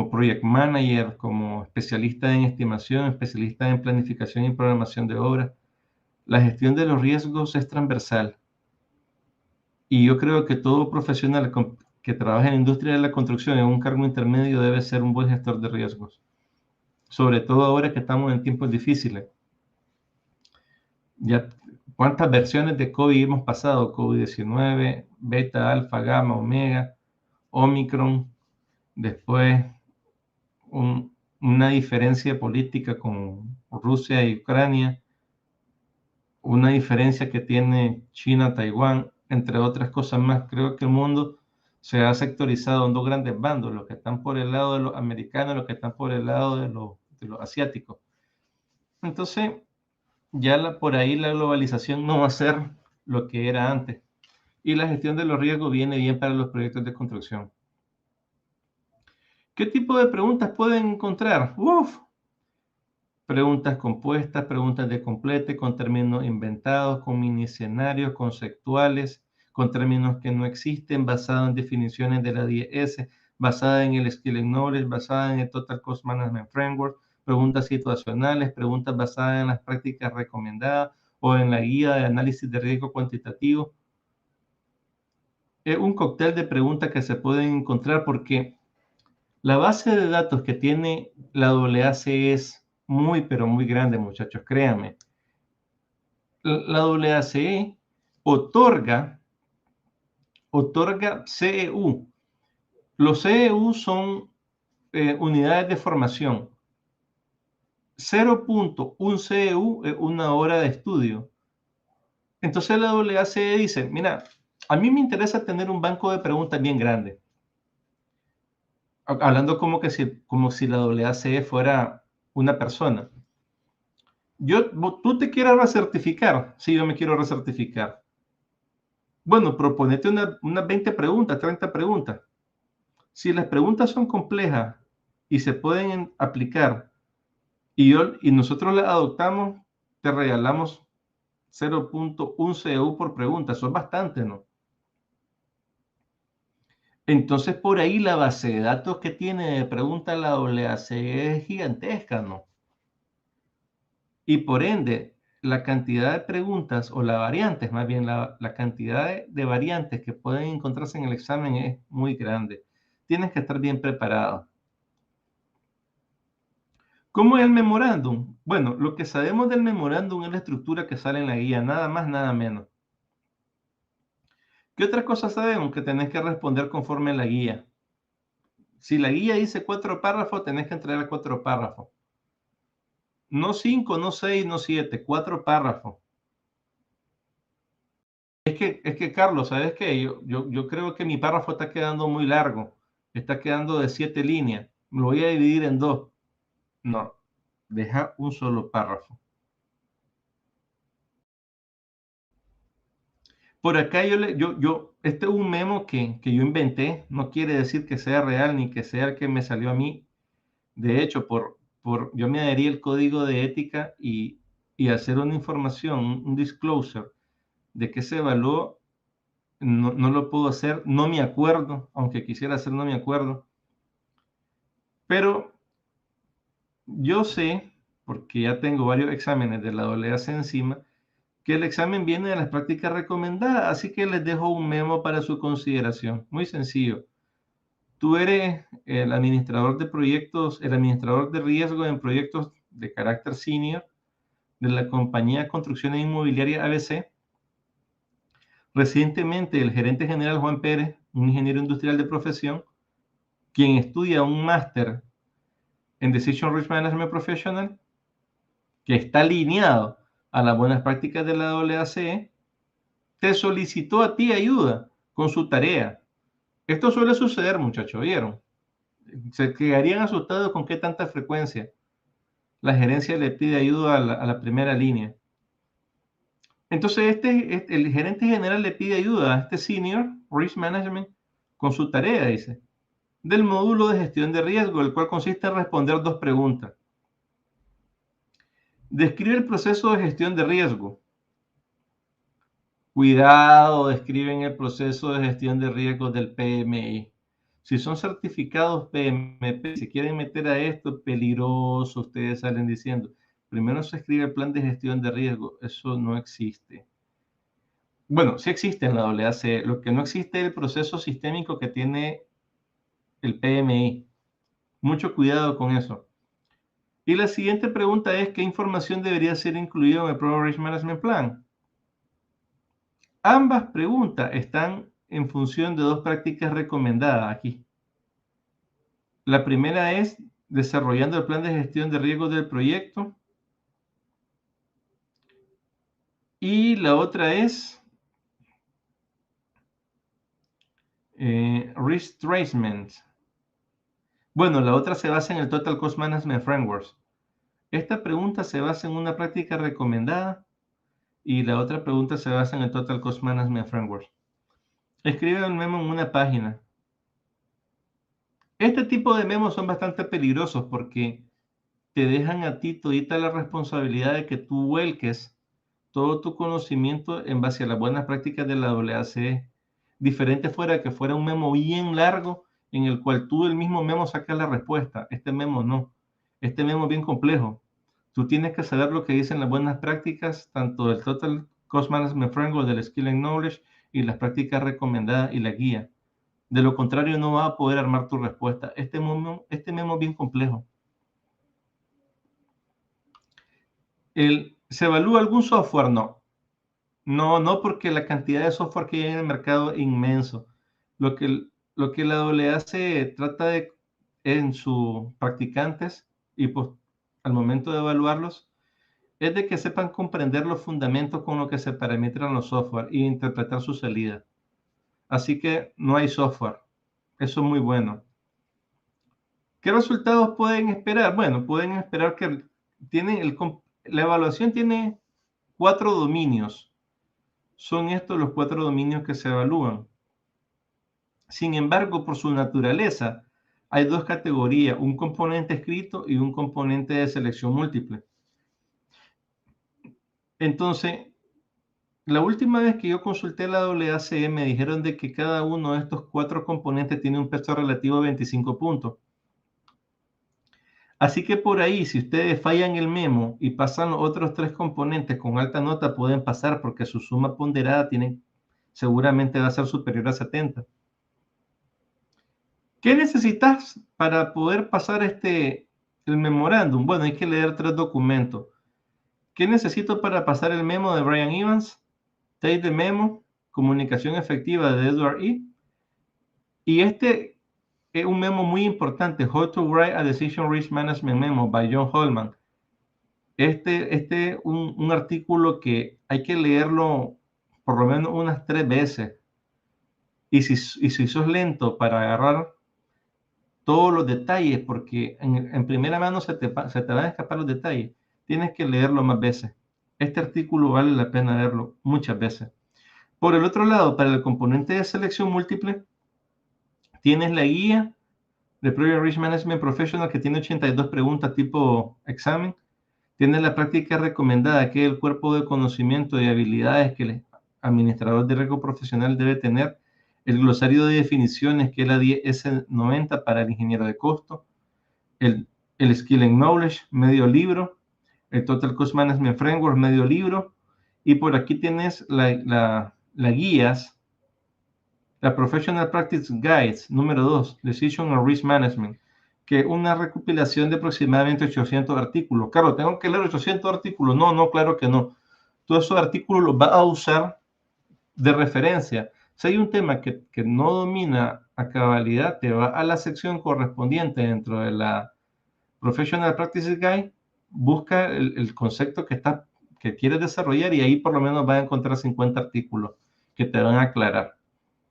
Speaker 2: project manager, como especialista en estimación, especialista en planificación y programación de obras. La gestión de los riesgos es transversal. Y yo creo que todo profesional que trabaja en la industria de la construcción en un cargo intermedio debe ser un buen gestor de riesgos. Sobre todo ahora que estamos en tiempos difíciles. Ya, ¿cuántas versiones de COVID hemos pasado? COVID-19, beta, alfa, gamma, omega, Omicron, después una diferencia política con Rusia y Ucrania, una diferencia que tiene China, Taiwán, entre otras cosas más. Creo que el mundo se ha sectorizado en 2 grandes bandos, los que están por el lado de los americanos y los que están por el lado de los asiáticos. Entonces, ya por ahí la globalización no va a ser lo que era antes. Y la gestión de los riesgos viene bien para los proyectos de construcción. ¿Qué tipo de preguntas pueden encontrar? Preguntas compuestas, preguntas de complete, con términos inventados, con mini escenarios conceptuales, con términos que no existen, basados en definiciones de la 10S, basada en el Skill Knowledge, basada en el Total Cost Management Framework, preguntas situacionales, preguntas basadas en las prácticas recomendadas o en la guía de análisis de riesgo cuantitativo. Es un cóctel de preguntas que se pueden encontrar porque la base de datos que tiene la AAC es muy, pero muy grande, muchachos, créanme. La AACE otorga CEU. Los CEU son unidades de formación. 0.1 CEU es una hora de estudio. Entonces la AACE dice, mira, a mí me interesa tener un banco de preguntas bien grande. Hablando como si la AACE fuera una persona. ¿Tú te quieres recertificar? Sí, yo me quiero recertificar. Bueno, proponete unas 20 preguntas, 30 preguntas. Si las preguntas son complejas y se pueden aplicar y nosotros las adoptamos, te regalamos 0.1 CEU por pregunta. Eso es bastante, ¿no? Entonces, por ahí la base de datos que tiene de preguntas la AACE es gigantesca, ¿no? Y por ende, la cantidad de preguntas o las variantes, más bien la cantidad de variantes que pueden encontrarse en el examen es muy grande. Tienes que estar bien preparado. ¿Cómo es el memorándum? Bueno, lo que sabemos del memorándum es la estructura que sale en la guía, nada más, nada menos. ¿Qué otra cosa sabemos? Que tenés que responder conforme a la guía. Si la guía dice 4 párrafos, tenés que entregar 4 párrafos. No 5, no 6, no 7, 4 párrafos. Es que Carlos, ¿sabes qué? Yo creo que mi párrafo está quedando muy largo. Está quedando de 7 líneas. Lo voy a dividir en 2. No, deja un solo párrafo. Por acá este es un memo que yo inventé. No quiere decir que sea real ni que sea el que me salió a mí. De hecho, yo me adherí al código de ética y hacer una información, un disclosure de que se evaluó. No lo puedo hacer, no me acuerdo, aunque quisiera hacer, no me acuerdo. Pero yo sé, porque ya tengo varios exámenes de la AAC encima, que el examen viene de las prácticas recomendadas, así que les dejo un memo para su consideración. Muy sencillo. Tú eres el administrador de proyectos, el administrador de riesgo en proyectos de carácter senior de la compañía Construcciones Inmobiliarias ABC. Recientemente, el gerente general Juan Pérez, un ingeniero industrial de profesión, quien estudia un máster en Decision Risk Management Professional, que está alineado a las buenas prácticas de la AACE, te solicitó a ti ayuda con su tarea. Esto suele suceder, muchachos, ¿vieron? Se quedarían asustados con qué tanta frecuencia la gerencia le pide ayuda a la primera línea. Entonces, el gerente general le pide ayuda a este Senior Risk Management con su tarea, dice, del módulo de gestión de riesgo, el cual consiste en responder 2 preguntas. Describe el proceso de gestión de riesgo. Cuidado, describen el proceso de gestión de riesgos del PMI. Si son certificados PMP, si quieren meter a esto, peligroso, ustedes salen diciendo, primero se escribe el plan de gestión de riesgo. Eso no existe. Bueno, sí existe en la AAC. Lo que no existe es el proceso sistémico que tiene el PMI. Mucho cuidado con eso. Y la siguiente pregunta es, ¿qué información debería ser incluida en el Program Risk Management Plan? Ambas preguntas están en función de 2 prácticas recomendadas aquí. La primera es desarrollando el plan de gestión de riesgos del proyecto. Y la otra es Risk Tracement. Bueno, la otra se basa en el Total Cost Management Framework. Esta pregunta se basa en una práctica recomendada y la otra pregunta se basa en el Total Cost Management Framework. Escribe el memo en una página. Este tipo de memos son bastante peligrosos porque te dejan a ti todita la responsabilidad de que tú vuelques todo tu conocimiento en base a las buenas prácticas de la AACE. Diferente fuera que fuera un memo bien largo en el cual tú el mismo memo sacas la respuesta. Este memo no. Este memo es bien complejo. Tú tienes que saber lo que dicen las buenas prácticas, tanto del Total Cost Management Framework, del Skill and Knowledge y las prácticas recomendadas y la guía. De lo contrario, no vas a poder armar tu respuesta. Este memo es bien complejo. ¿Se evalúa algún software? No. No, porque la cantidad de software que hay en el mercado es inmenso. Lo que la AAA trata de, en sus practicantes, y pues al momento de evaluarlos, es de que sepan comprender los fundamentos con los que se parametran los software e interpretar su salida. Así que no hay software. Eso es muy bueno. ¿Qué resultados pueden esperar? Bueno, pueden esperar que la evaluación tiene 4 dominios. Son estos los 4 dominios que se evalúan. Sin embargo, por su naturaleza, hay 2 categorías, un componente escrito y un componente de selección múltiple. Entonces, la última vez que yo consulté la AACE me dijeron de que cada uno de estos 4 componentes tiene un peso relativo de 25 puntos. Así que por ahí, si ustedes fallan el memo y pasan los otros 3 componentes con alta nota, pueden pasar porque su suma ponderada seguramente va a ser superior a 70. ¿Qué necesitas para poder pasar el memorándum? Bueno, hay que leer 3 documentos. ¿Qué necesito para pasar el memo de Brian Evans? Take the Memo, Comunicación Efectiva de Edward E. Y este es un memo muy importante, How to Write a Decision Risk Management Memo by John Holman. Un artículo que hay que leerlo por lo menos unas 3 veces. Y si sos lento para agarrar todos los detalles, porque en primera mano se te van a escapar los detalles, tienes que leerlo más veces. Este artículo vale la pena leerlo muchas veces. Por el otro lado, para el componente de selección múltiple, tienes la guía de Project Risk Management Professional que tiene 82 preguntas tipo examen. Tienes la práctica recomendada, que es el cuerpo de conocimiento y habilidades que el administrador de riesgo profesional debe tener. El glosario de definiciones, que es la 10S90 para el ingeniero de costo. El Skill and Knowledge, medio libro. El Total Cost Management Framework, medio libro. Y por aquí tienes la guías, la Professional Practice Guides, número 2, Decision and Risk Management, que es una recopilación de aproximadamente 800 artículos. Claro, ¿tengo que leer 800 artículos? No, claro que no. Todos esos artículos los va a usar de referencia. Si hay un tema que no domina a cabalidad, te va a la sección correspondiente dentro de la Professional Practice Guide, busca el concepto que quieres desarrollar y ahí por lo menos vas a encontrar 50 artículos que te van a aclarar.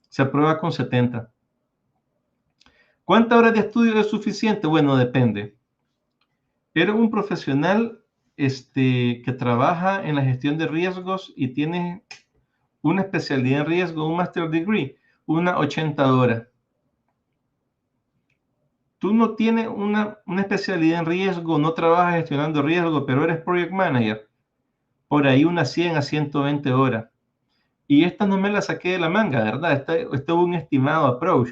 Speaker 2: Se aprueba con 70. ¿Cuántas horas de estudio es suficiente? Bueno, depende. Eres un profesional que trabaja en la gestión de riesgos y tiene una especialidad en riesgo, un master degree, unas 80 horas. Tú no tienes una especialidad en riesgo, no trabajas gestionando riesgo, pero eres project manager, por ahí unas 100 a 120 horas. Y esta no me la saqué de la manga, ¿verdad? Este es un estimado approach.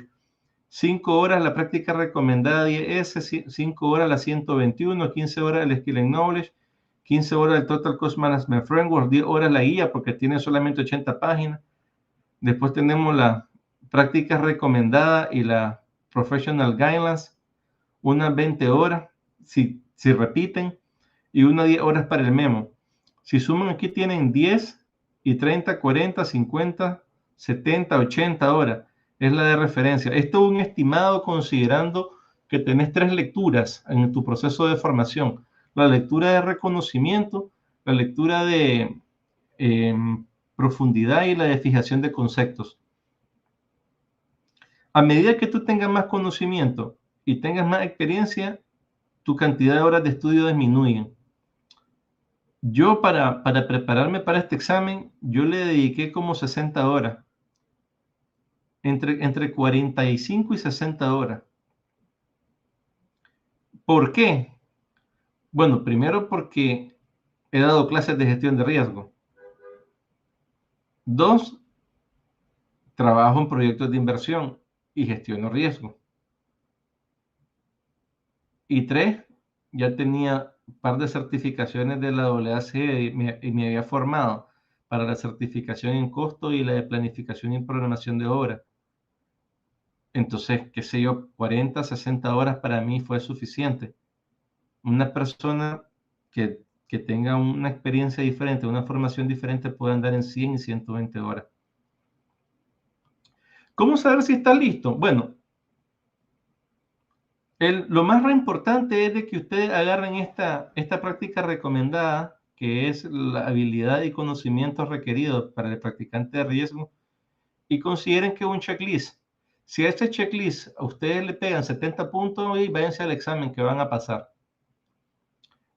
Speaker 2: 5 horas la práctica recomendada 10S, 5 horas la 121, 15 horas el Skill and Knowledge, 15 horas el Total Cost Management Framework, 10 horas la guía porque tiene solamente 80 páginas. Después tenemos la práctica recomendada y la Professional Guidelines, unas 20 horas, si repiten, y unas 10 horas para el memo. Si suman aquí tienen 10 y 30, 40, 50, 70, 80 horas. Es la de referencia. Esto es un estimado considerando que tenés 3 lecturas en tu proceso de formación. La lectura de reconocimiento, la lectura de profundidad y la de fijación de conceptos. A medida que tú tengas más conocimiento y tengas más experiencia, tu cantidad de horas de estudio disminuye. Yo para prepararme para este examen, yo le dediqué como 60 horas. Entre 45 y 60 horas. ¿Por qué? Bueno, primero porque he dado clases de gestión de riesgo. 2, trabajo en proyectos de inversión y gestiono riesgo. Y 3, ya tenía un par de certificaciones de la AACE y me había formado para la certificación en costo y la de planificación y programación de obra. Entonces, qué sé yo, 40, 60 horas para mí fue suficiente. Una persona que que tenga una experiencia diferente, una formación diferente, puede andar en 100 y 120 horas. ¿Cómo saber si está listo? Bueno, lo más importante es de que ustedes agarren esta práctica recomendada, que es la habilidad y conocimientos requeridos para el practicante de riesgo, y consideren que es un checklist. Si a este checklist a ustedes le pegan 70 puntos, y váyanse al examen que van a pasar.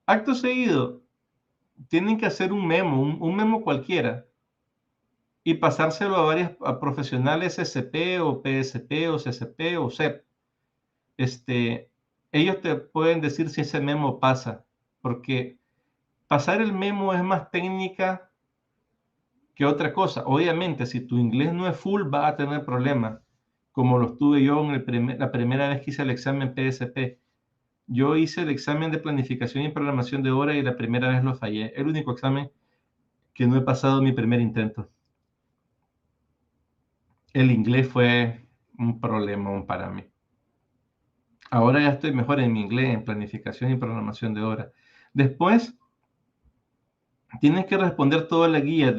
Speaker 2: Acto seguido, tienen que hacer un memo, un memo cualquiera, y pasárselo a varios profesionales SCP o PSP o CCP o CEP. Ellos te pueden decir si ese memo pasa, porque pasar el memo es más técnica que otra cosa. Obviamente, si tu inglés no es full, vas a tener problemas, como los tuve yo en la primera vez que hice el examen PSP. Yo hice el examen de planificación y programación de horas y la primera vez lo fallé. El único examen que no he pasado en mi primer intento. El inglés fue un problemón para mí. Ahora ya estoy mejor en mi inglés, en planificación y programación de horas. Después, tienes que responder toda la guía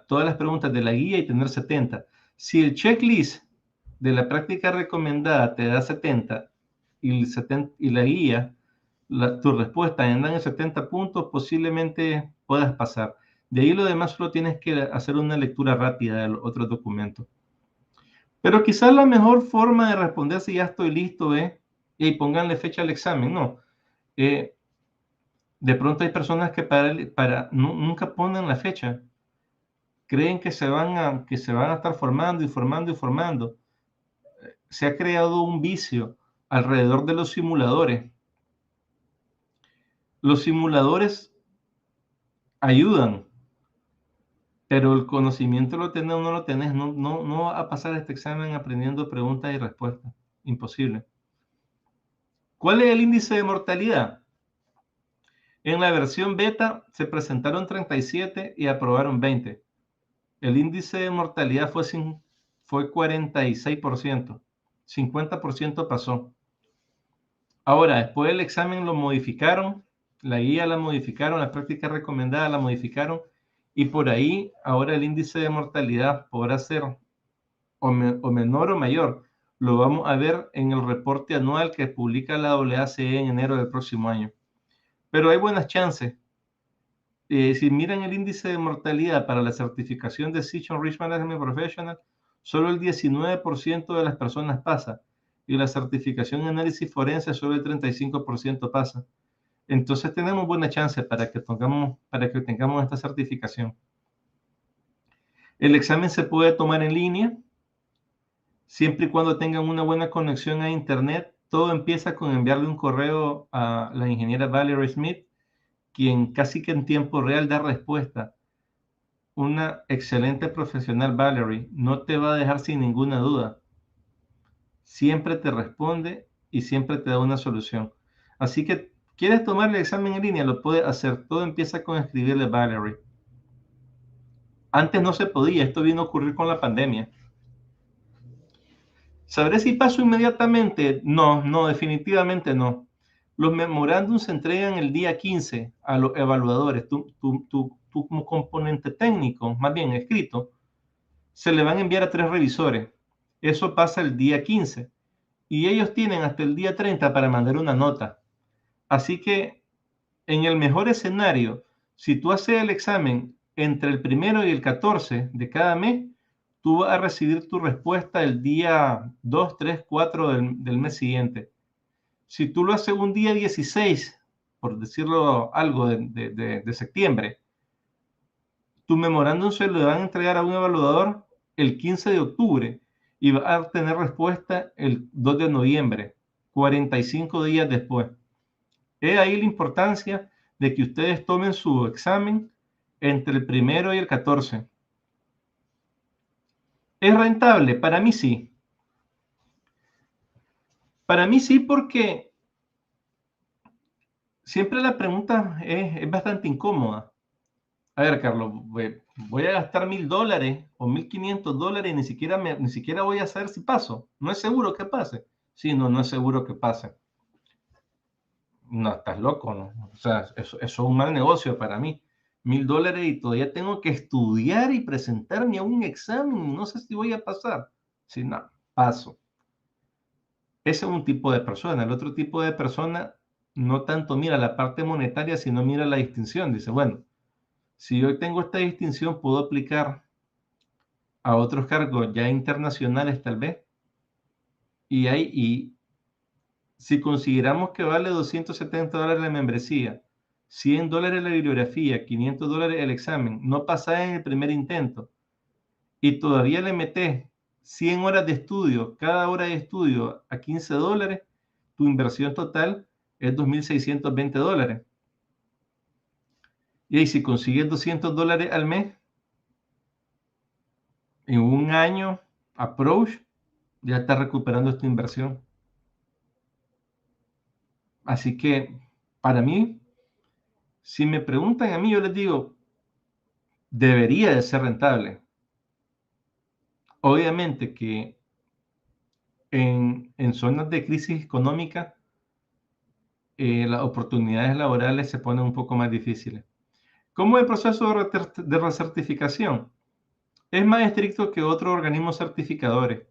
Speaker 2: todas las preguntas de la guía y tener 70. Si el checklist de la práctica recomendada te da 70 y la guía, tu respuesta andan en 70 puntos, posiblemente puedas pasar. De ahí lo demás solo tienes que hacer una lectura rápida de los otros documentos. Pero quizás la mejor forma de responder si ya estoy listo es, y pónganle fecha al examen, no. De pronto hay personas que nunca ponen la fecha. Creen que se van a estar formando y formando y formando. Se ha creado un vicio alrededor de los simuladores. Los simuladores ayudan, pero el conocimiento lo tenés o no lo tenés. No va a pasar este examen aprendiendo preguntas y respuestas. Imposible. ¿Cuál es el índice de mortalidad? En la versión beta se presentaron 37 y aprobaron 20. El índice de mortalidad fue 46%. 50% pasó. Ahora, después del examen lo modificaron, la guía la modificaron, la práctica recomendada la modificaron, y por ahí ahora el índice de mortalidad podrá ser o menor o mayor. Lo vamos a ver en el reporte anual que publica la AACE en enero del próximo año. Pero hay buenas chances. Si miran el índice de mortalidad para la certificación de Situation Risk Management Professional, solo el 19% de las personas pasa, y la certificación en análisis forense solo el 35% pasa. Entonces tenemos buena chance para que tengamos esta certificación. El examen se puede tomar en línea, siempre y cuando tengan una buena conexión a internet. Todo empieza con enviarle un correo a la ingeniera Valerie Smith, quien casi que en tiempo real da respuesta. Una excelente profesional, Valerie, no te va a dejar sin ninguna duda. Siempre te responde y siempre te da una solución. Así que, ¿quieres tomar el examen en línea? Lo puedes hacer. Todo empieza con escribirle Valerie. Antes no se podía, esto vino a ocurrir con la pandemia. ¿Sabré si paso inmediatamente? No, definitivamente no. Los memorándums se entregan el día 15 a los evaluadores. Tú como componente técnico, más bien escrito, se le van a enviar a 3 revisores. Eso pasa el día 15 y ellos tienen hasta el día 30 para mandar una nota. Así que en el mejor escenario, si tú haces el examen entre el 1 y el 14 de cada mes, tú vas a recibir tu respuesta el día 2, 3, 4 del mes siguiente. Si tú lo haces un día 16, por decirlo algo, de septiembre, tu memorándum se lo van a entregar a un evaluador el 15 de octubre y va a tener respuesta el 2 de noviembre, 45 días después. Es ahí la importancia de que ustedes tomen su examen entre el 1 y el 14. ¿Es rentable? Para mí sí. Para mí sí, porque siempre la pregunta es bastante incómoda. A ver, Carlos, voy a gastar $1,000 o $1,500 y ni siquiera voy a saber si paso. No es seguro que pase. Sí, no es seguro que pase. no, estás loco, ¿no? O sea, eso es un mal negocio para mí. $1000 y todavía tengo que estudiar y presentarme a un examen. No sé si voy a pasar. Si no, paso. Ese es un tipo de persona. El otro tipo de persona no tanto mira la parte monetaria, sino mira la distinción. Dice, bueno, si yo tengo esta distinción, puedo aplicar a otros cargos ya internacionales tal vez. Y si consideramos que vale $270 la membresía, $100 la bibliografía, $500 el examen, no pasás en el primer intento y todavía le metes 100 horas de estudio, cada hora de estudio a $15, tu inversión total es $2620. Y ahí si consigues $200 al mes, en un año, approach, ya estás recuperando esta inversión. Así que, para mí, si me preguntan a mí, yo les digo, debería de ser rentable. Obviamente que en zonas de crisis económica, las oportunidades laborales se ponen un poco más difíciles. ¿Cómo es el proceso de recertificación? Es más estricto que otros organismos certificadores.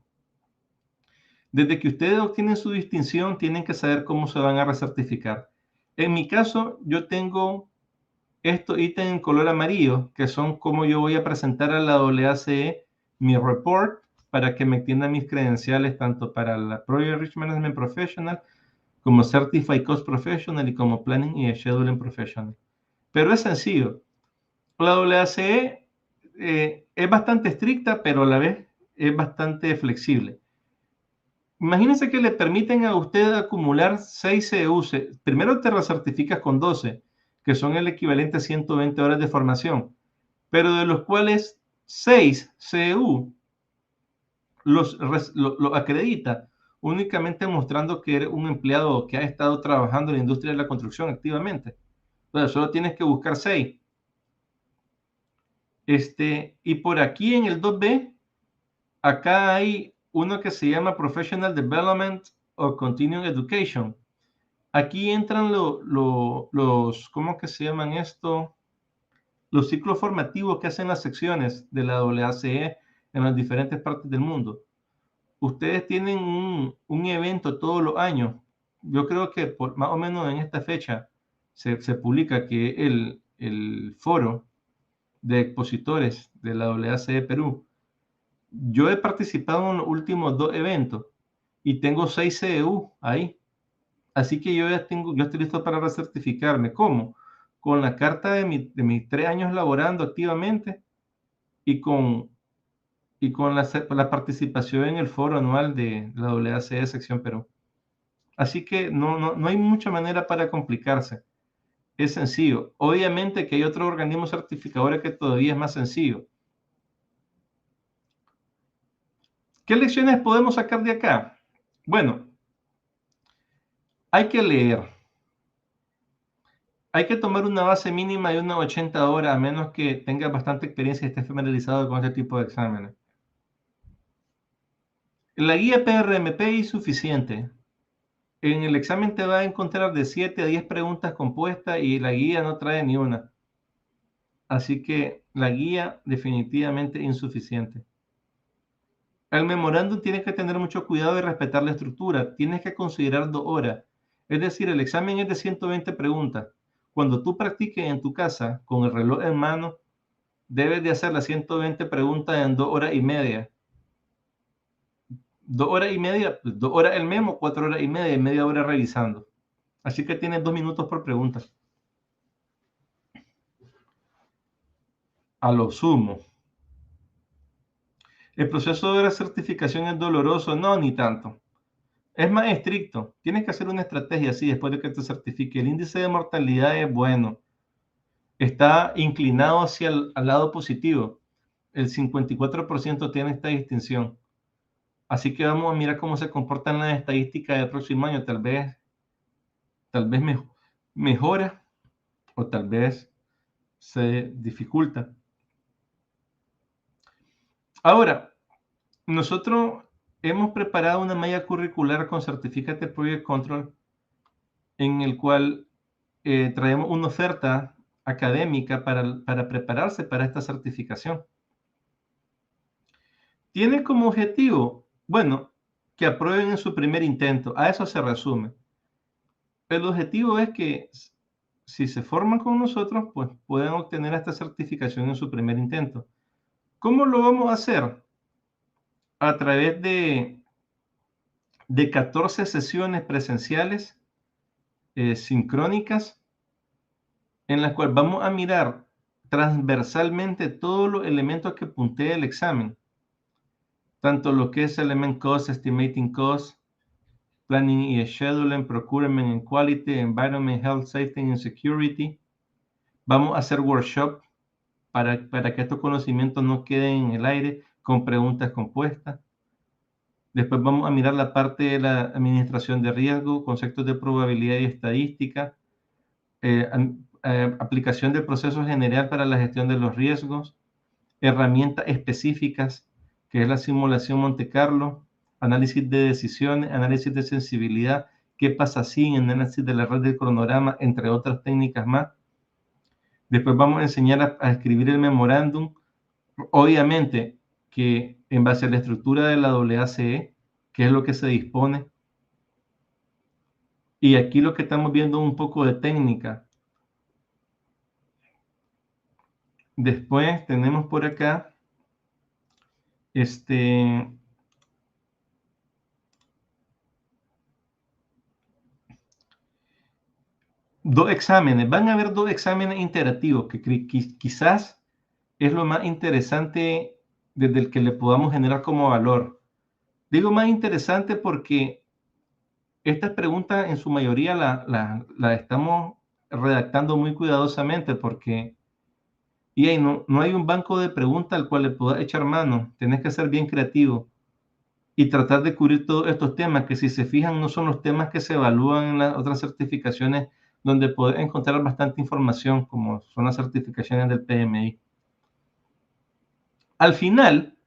Speaker 2: Desde que ustedes obtienen su distinción, tienen que saber cómo se van a recertificar. En mi caso, yo tengo estos ítems en color amarillo, que son como yo voy a presentar a la AACE mi report para que me extienda mis credenciales tanto para la Project Risk Management Professional como Certified Cost Professional y como Planning y Scheduling Professional. Pero es sencillo. La AACE es bastante estricta, pero a la vez es bastante flexible. Imagínense que le permiten a usted acumular 6 CEUs. Primero te recertificas con 12, que son el equivalente a 120 horas de formación, pero de los cuales 6 CEU lo acredita únicamente mostrando que eres un empleado que ha estado trabajando en la industria de la construcción activamente. Entonces, solo tienes que buscar 6. Y por aquí en el 2B, acá hay uno que se llama Professional Development o Continuing Education. Aquí entran los, ¿cómo que se llaman esto? Los ciclos formativos que hacen las secciones de la AACE en las diferentes partes del mundo. Ustedes tienen un evento todos los años. Yo creo que más o menos en esta fecha se publica que el foro de expositores de la AACE Perú. Yo he participado en los últimos 2 eventos y tengo 6 CEU ahí. Así que yo estoy listo para recertificarme. ¿Cómo? Con la carta de mis 3 años laborando activamente y con la participación en el foro anual de la AACE Sección Perú. Así que no hay mucha manera para complicarse. Es sencillo. Obviamente que hay otros organismos certificadores que todavía es más sencillo. ¿Qué lecciones podemos sacar de acá? Bueno, hay que leer. Hay que tomar una base mínima de unas 80 horas, a menos que tengas bastante experiencia y estés familiarizado con este tipo de exámenes. La guía PRMP es suficiente. En el examen te va a encontrar de 7 a 10 preguntas compuestas y la guía no trae ni una. Así que la guía definitivamente insuficiente. El memorándum tienes que tener mucho cuidado y respetar la estructura. Tienes que considerar 2 horas. Es decir, el examen es de 120 preguntas. Cuando tú practiques en tu casa con el reloj en mano, debes de hacer las 120 preguntas en 2 horas y media. 2 horas y media, 2 horas el memo, 4 horas y media hora revisando. Así que tienes 2 minutos por pregunta. A lo sumo. El proceso de la certificación es doloroso, no, ni tanto. Es más estricto. Tienes que hacer una estrategia así después de que te certifique. El índice de mortalidad es bueno. Está inclinado hacia al lado positivo. El 54% tiene esta distinción. Así que vamos a mirar cómo se comportan las estadísticas del próximo año. Tal vez mejora o tal vez se dificulta. Ahora, nosotros hemos preparado una malla curricular con Certificate Project Control en el cual traemos una oferta académica para prepararse para esta certificación. Tiene como objetivo, bueno, que aprueben en su primer intento. A eso se resume. El objetivo es que si se forman con nosotros, pues puedan obtener esta certificación en su primer intento. ¿Cómo lo vamos a hacer? A través de 14 sesiones presenciales sincrónicas, en las cuales vamos a mirar transversalmente todos los elementos que puntea el examen, tanto lo que es Element Cost, Estimating Cost, Planning y Scheduling, Procurement and Quality, Environment, Health, Safety and Security. Vamos a hacer workshop para que estos conocimientos no queden en el aire con preguntas compuestas. Después vamos a mirar la parte de la administración de riesgo, conceptos de probabilidad y estadística, aplicación del proceso general para la gestión de los riesgos, herramientas específicas, que es la simulación Monte Carlo, análisis de decisiones, análisis de sensibilidad, qué pasa si, análisis de la red del cronograma, entre otras técnicas más. Después vamos a enseñar a escribir el memorándum, obviamente que en base a la estructura de la AACE, que es lo que se dispone. Y aquí lo que estamos viendo es un poco de técnica. Después tenemos por acá dos exámenes. Van a haber dos exámenes interactivos que quizás es lo más interesante desde el que le podamos generar como valor. Digo más interesante porque estas preguntas en su mayoría la estamos redactando muy cuidadosamente porque no hay un banco de preguntas al cual le puedas echar mano. Tenés que ser bien creativo y tratar de cubrir todos estos temas que, si se fijan, no son los temas que se evalúan en las otras certificaciones donde podés encontrar bastante información, como son las certificaciones del PMI. Al final,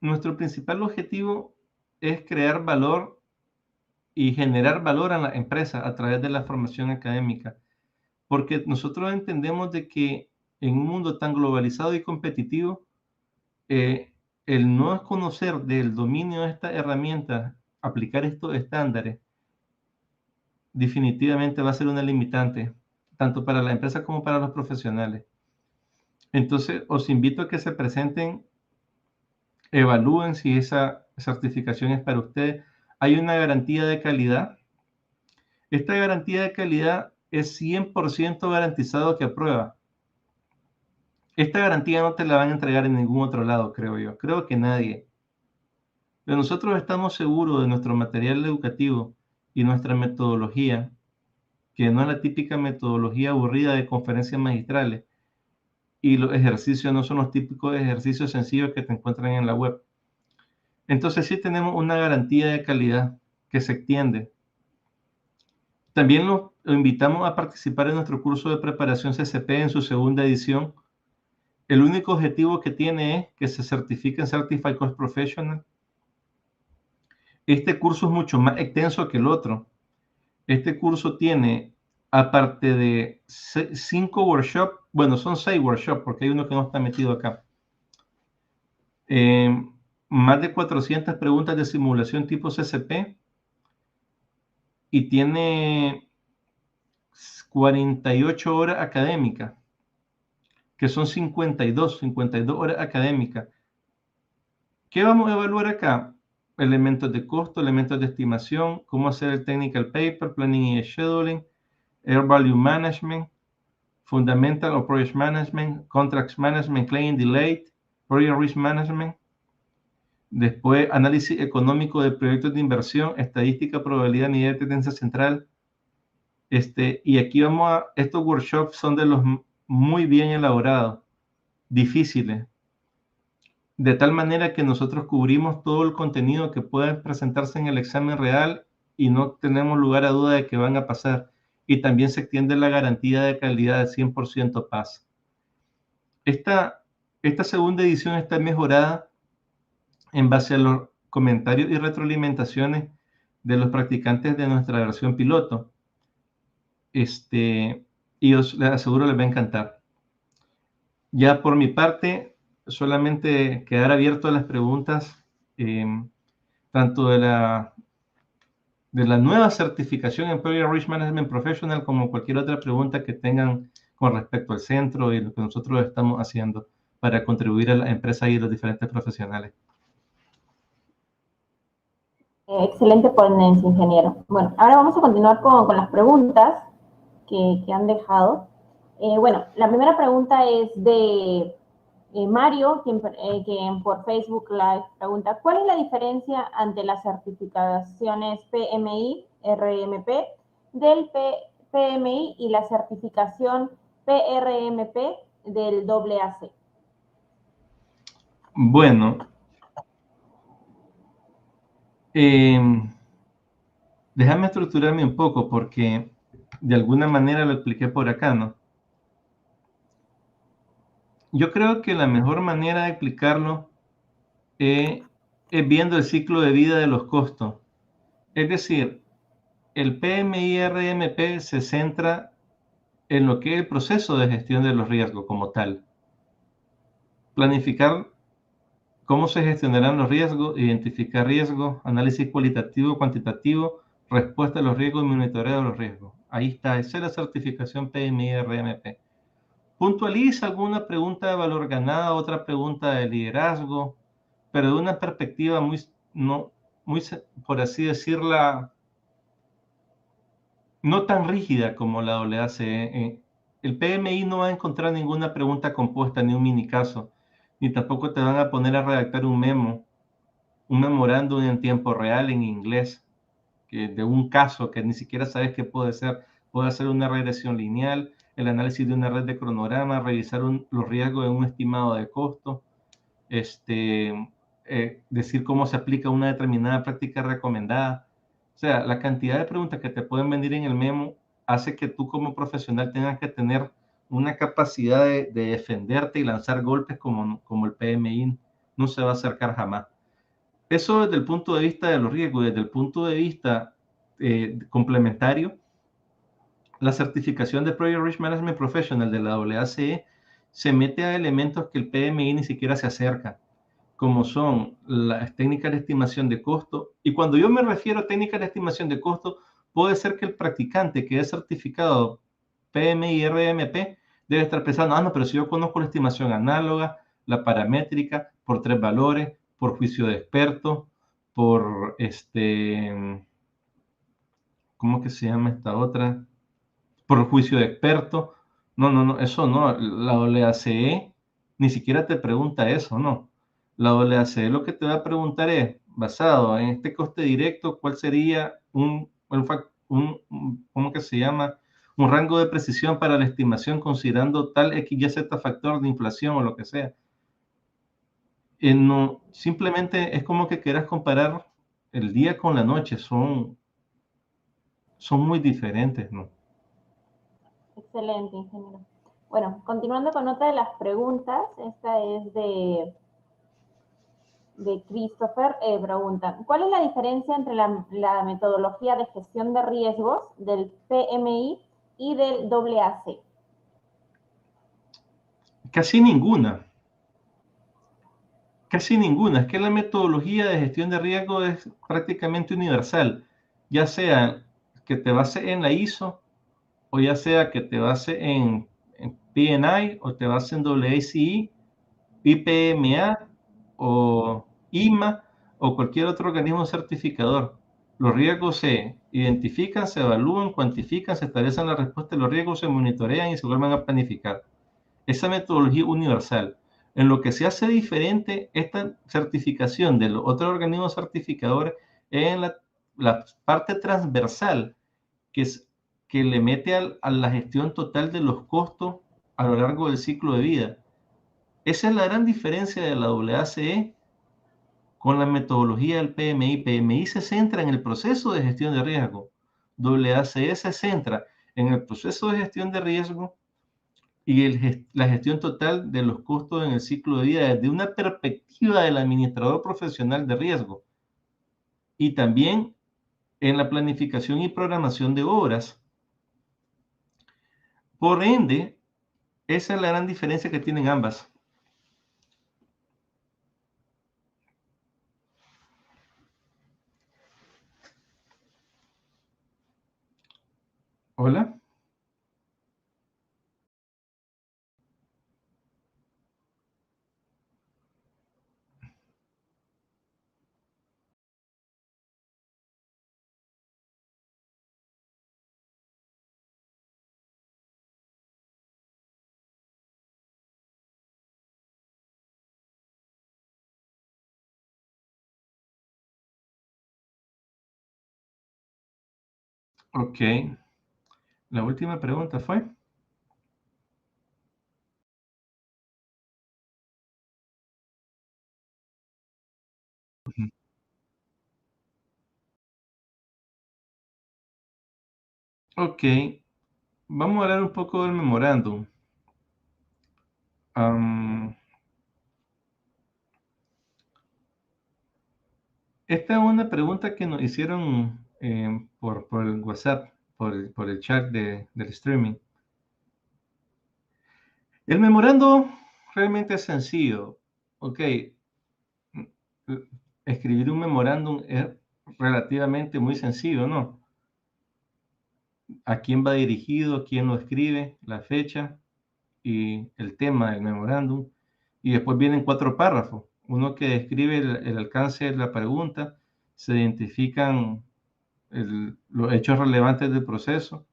Speaker 2: nuestro principal objetivo es crear valor y generar valor a la empresa a través de la formación académica, porque nosotros entendemos de que en un mundo tan globalizado y competitivo, el no conocer del dominio de estas herramientas, aplicar estos estándares, definitivamente va a ser una limitante, tanto para la empresa como para los profesionales. Entonces, os invito a que se presenten, evalúen si esa certificación es para ustedes. Hay una garantía de calidad. Esta garantía de calidad es 100% garantizado que aprueba. Esta garantía no te la van a entregar en ningún otro lado, creo yo. Creo que nadie. Pero nosotros estamos seguros de nuestro material educativo y nuestra metodología, que no es la típica metodología aburrida de conferencias magistrales, y los ejercicios no son los típicos ejercicios sencillos que te encuentran en la web. Entonces sí tenemos una garantía de calidad que se extiende. También lo invitamos a participar en nuestro curso de preparación CCP en su segunda edición. El único objetivo que tiene es que se certifique en Certified Cost Professional. Este curso es mucho más extenso que el otro. Este curso tiene, aparte de 5 workshops, bueno, son 6 workshops, porque hay uno que no está metido acá. Más de 400 preguntas de simulación tipo CCP, y tiene 48 horas académicas, que son 52 horas académicas. ¿Qué vamos a evaluar acá? Elementos de costo, elementos de estimación, cómo hacer el technical paper, planning y scheduling, air value management, fundamental of project management, contracts management, claim delay, project risk management. Después, análisis económico de proyectos de inversión, estadística, probabilidad, nivel de tendencia central. Y aquí estos workshops son de los muy bien elaborados, difíciles, de tal manera que nosotros cubrimos todo el contenido que pueda presentarse en el examen real y no tenemos lugar a duda de que van a pasar. Y también se extiende la garantía de calidad de 100% paz. Esta segunda edición está mejorada en base a los comentarios y retroalimentaciones de los practicantes de nuestra versión piloto. Y os les aseguro les va a encantar. Ya por mi parte, solamente quedar abierto a las preguntas, tanto de la nueva certificación en Project Risk Management Professional como cualquier otra pregunta que tengan con respecto al centro y lo que nosotros estamos haciendo para contribuir a la empresa y a los diferentes profesionales.
Speaker 1: Excelente ponencia, ingeniero. Bueno, ahora vamos a continuar con las preguntas que han dejado. Bueno, la primera pregunta es de Mario, quien por Facebook Live pregunta, ¿cuál es la diferencia ante las certificaciones PMI, RMP, del PMI y la certificación PRMP del AAC?
Speaker 2: Bueno, déjame estructurarme un poco porque de alguna manera lo expliqué por acá, ¿no? Yo creo que la mejor manera de explicarlo es viendo el ciclo de vida de los costos. Es decir, el PMI-RMP se centra en lo que es el proceso de gestión de los riesgos como tal. Planificar cómo se gestionarán los riesgos, identificar riesgos, análisis cualitativo, cuantitativo, respuesta a los riesgos y monitoreo de los riesgos. Ahí está, esa es la certificación PMI-RMP. Puntualiza alguna pregunta de valor ganado, otra pregunta de liderazgo, pero de una perspectiva muy, por así decirla, no tan rígida como la AACE. El PMI no va a encontrar ninguna pregunta compuesta, ni un mini caso, ni tampoco te van a poner a redactar un memorándum en tiempo real en inglés, de un caso que ni siquiera sabes qué puede ser. Puede hacer una regresión lineal, el análisis de una red de cronograma, revisar los riesgos de un estimado de costo, decir cómo se aplica una determinada práctica recomendada. O sea, la cantidad de preguntas que te pueden venir en el memo hace que tú como profesional tengas que tener una capacidad de defenderte y lanzar golpes como el PMI no se va a acercar jamás. Eso desde el punto de vista de los riesgos, desde el punto de vista complementario, la certificación de Project Risk Management Professional de la AACE se mete a elementos que el PMI ni siquiera se acerca, como son las técnicas de estimación de costo. Y cuando yo me refiero a técnicas de estimación de costo, puede ser que el practicante que es certificado PMI y RMP debe estar pensando, no, pero si yo conozco la estimación análoga, la paramétrica, por 3 valores, por juicio de experto, por ¿cómo que se llama esta otra? Por juicio de experto. No, eso no. La AACE ni siquiera te pregunta eso, no. La AACE lo que te va a preguntar es, basado en este coste directo, ¿cuál sería ¿cómo que se llama? Un rango de precisión para la estimación considerando tal X, Y, Z factor de inflación o lo que sea. No, simplemente es como que quieras comparar el día con la noche, son muy diferentes, ¿no?
Speaker 1: Excelente, ingeniero. Bueno, continuando con otra de las preguntas, esta es de Christopher, pregunta, ¿cuál es la diferencia entre la metodología de gestión de riesgos del PMI y del AAC?
Speaker 2: Casi ninguna. Casi ninguna. Es que la metodología de gestión de riesgo es prácticamente universal, ya sea que te base en la ISO o ya sea que te base en PNI o te base en WACI, IPMA o IMA o cualquier otro organismo certificador. Los riesgos se identifican, se evalúan, cuantifican, se establecen las respuestas de los riesgos, se monitorean y se vuelven a planificar. Esa metodología universal. En lo que se hace diferente esta certificación de los otros organismos certificadores es en la parte transversal que le mete a la gestión total de los costos a lo largo del ciclo de vida. Esa es la gran diferencia de la AACE con la metodología del PMI. PMI se centra en el proceso de gestión de riesgo. AACE se centra en el proceso de gestión de riesgo y la gestión total de los costos en el ciclo de vida desde una perspectiva del administrador profesional de riesgo. Y también en la planificación y programación de obras. Por ende, esa es la gran diferencia que tienen ambas. Hola. Ok. La última pregunta fue. Ujú. Ok. Vamos a hablar un poco del memorándum. Am, Esta es una pregunta que nos hicieron por el WhatsApp, por el chat del streaming. El memorando realmente es sencillo. Ok, mm, escribir un memorándum es relativamente muy sencillo, ¿no? ¿A quién va dirigido? ¿Quién lo escribe? La fecha y el tema del memorándum. Y después vienen 4 párrafos. Uno que describe el alcance de la pregunta, se identifican los hechos relevantes del proceso,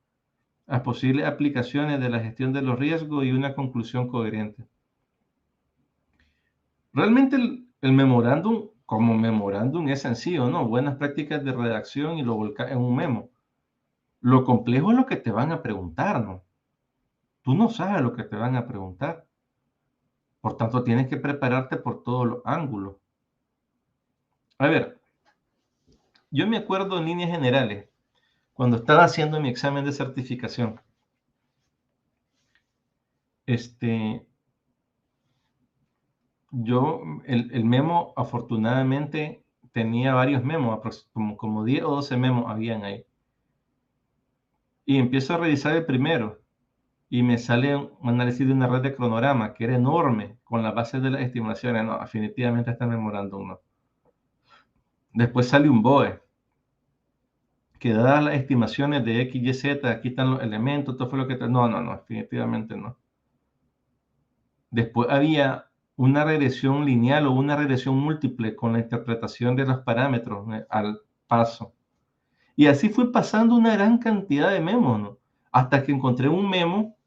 Speaker 2: las posibles aplicaciones de la gestión de los riesgos y una conclusión coherente. Realmente el memorándum, como memorándum, es sencillo, ¿no? Buenas prácticas de redacción y lo volcas en un memo. Lo complejo es lo que te van a preguntar, ¿no? Tú no sabes lo que te van a preguntar. Por tanto, tienes que prepararte por todos los ángulos. A ver, yo me acuerdo en líneas generales, cuando estaba haciendo mi examen de certificación, este, yo, el memo, afortunadamente, tenía varios memos, como 10 o 12 memos habían ahí. Y empiezo a revisar el primero y me sale un análisis de una red de cronograma que era enorme, con las bases de las estimaciones. No, definitivamente está memorándum, no. Después sale un BOE, que da las estimaciones de X, Y, Z, aquí están los elementos, todo fue lo que... No, definitivamente no. Después había una regresión lineal o una regresión múltiple con la interpretación de los parámetros al paso. Y así fue pasando una gran cantidad de memos, ¿no? Hasta que encontré un memo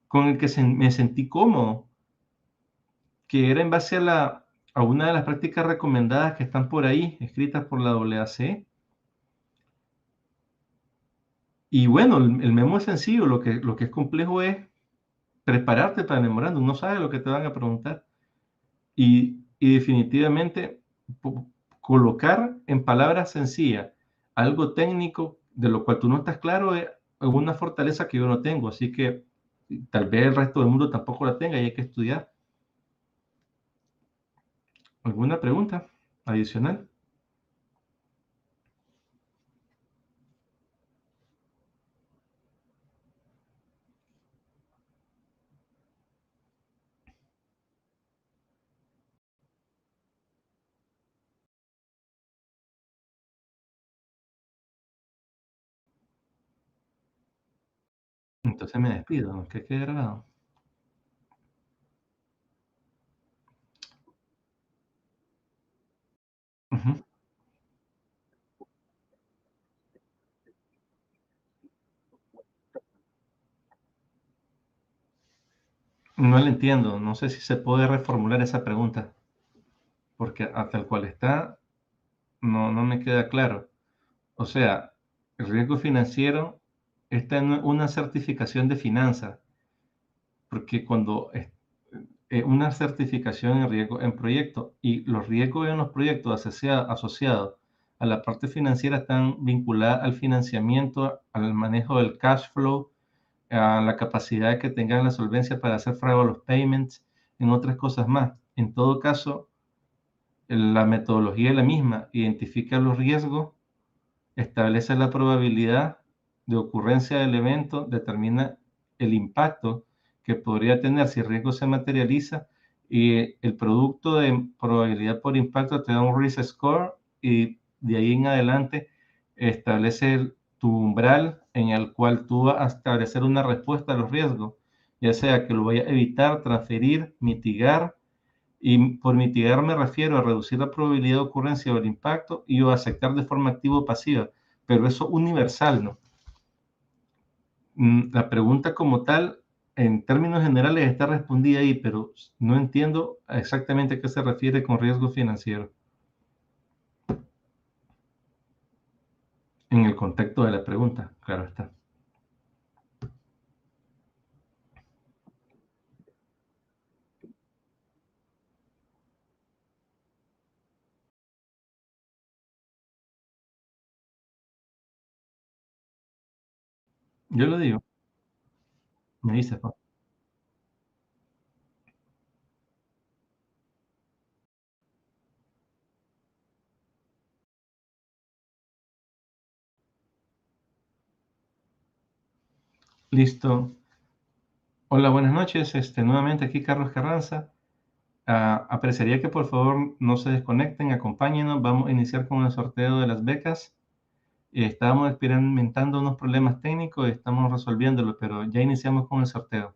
Speaker 2: con el que me sentí cómodo, que era en base a una de las prácticas recomendadas que están por ahí, escritas por la AAC. Y bueno, el memo es sencillo, lo que es complejo es prepararte para el memorándum, no sabes lo que te van a preguntar. Y definitivamente colocar en palabras sencillas algo técnico de lo cual tú no estás claro es una fortaleza que yo no tengo, así que tal vez el resto del mundo tampoco la tenga y hay que estudiar. ¿Alguna pregunta adicional? Entonces me despido, que quede grabado. Ujú. No le entiendo, no sé si se puede reformular esa pregunta, porque hasta el cual está, no me queda claro. O sea, el riesgo financiero está en una certificación de finanzas, porque cuando una certificación en riesgo en proyectos y los riesgos en los proyectos asociados a la parte financiera están vinculadas al financiamiento, al manejo del cash flow, a la capacidad que tengan la solvencia para hacer fraude a los payments, en otras cosas más. En todo caso, la metodología es la misma, identifica los riesgos establece la probabilidad de ocurrencia del evento, determina el impacto que podría tener si el riesgo se materializa y el producto de probabilidad por impacto te da un risk score y de ahí en adelante establece tu umbral en el cual tú vas a establecer una respuesta a los riesgos, ya sea que lo vaya a evitar, transferir, mitigar, y por mitigar me refiero a reducir la probabilidad de ocurrencia del impacto y o aceptar de forma activa o pasiva, pero eso universal, ¿no? La pregunta como tal, en términos generales, está respondida ahí, pero no entiendo exactamente a qué se refiere con riesgo financiero en el contexto de la pregunta, claro está. Yo lo digo, me dice, ¿no? Listo. Hola, buenas noches. Nuevamente aquí Carlos Carranza. Apreciaría que por favor no se desconecten, acompáñenos. Vamos a iniciar con el sorteo de las becas. Estábamos experimentando unos problemas técnicos y estamos resolviéndolos, pero ya iniciamos con el sorteo.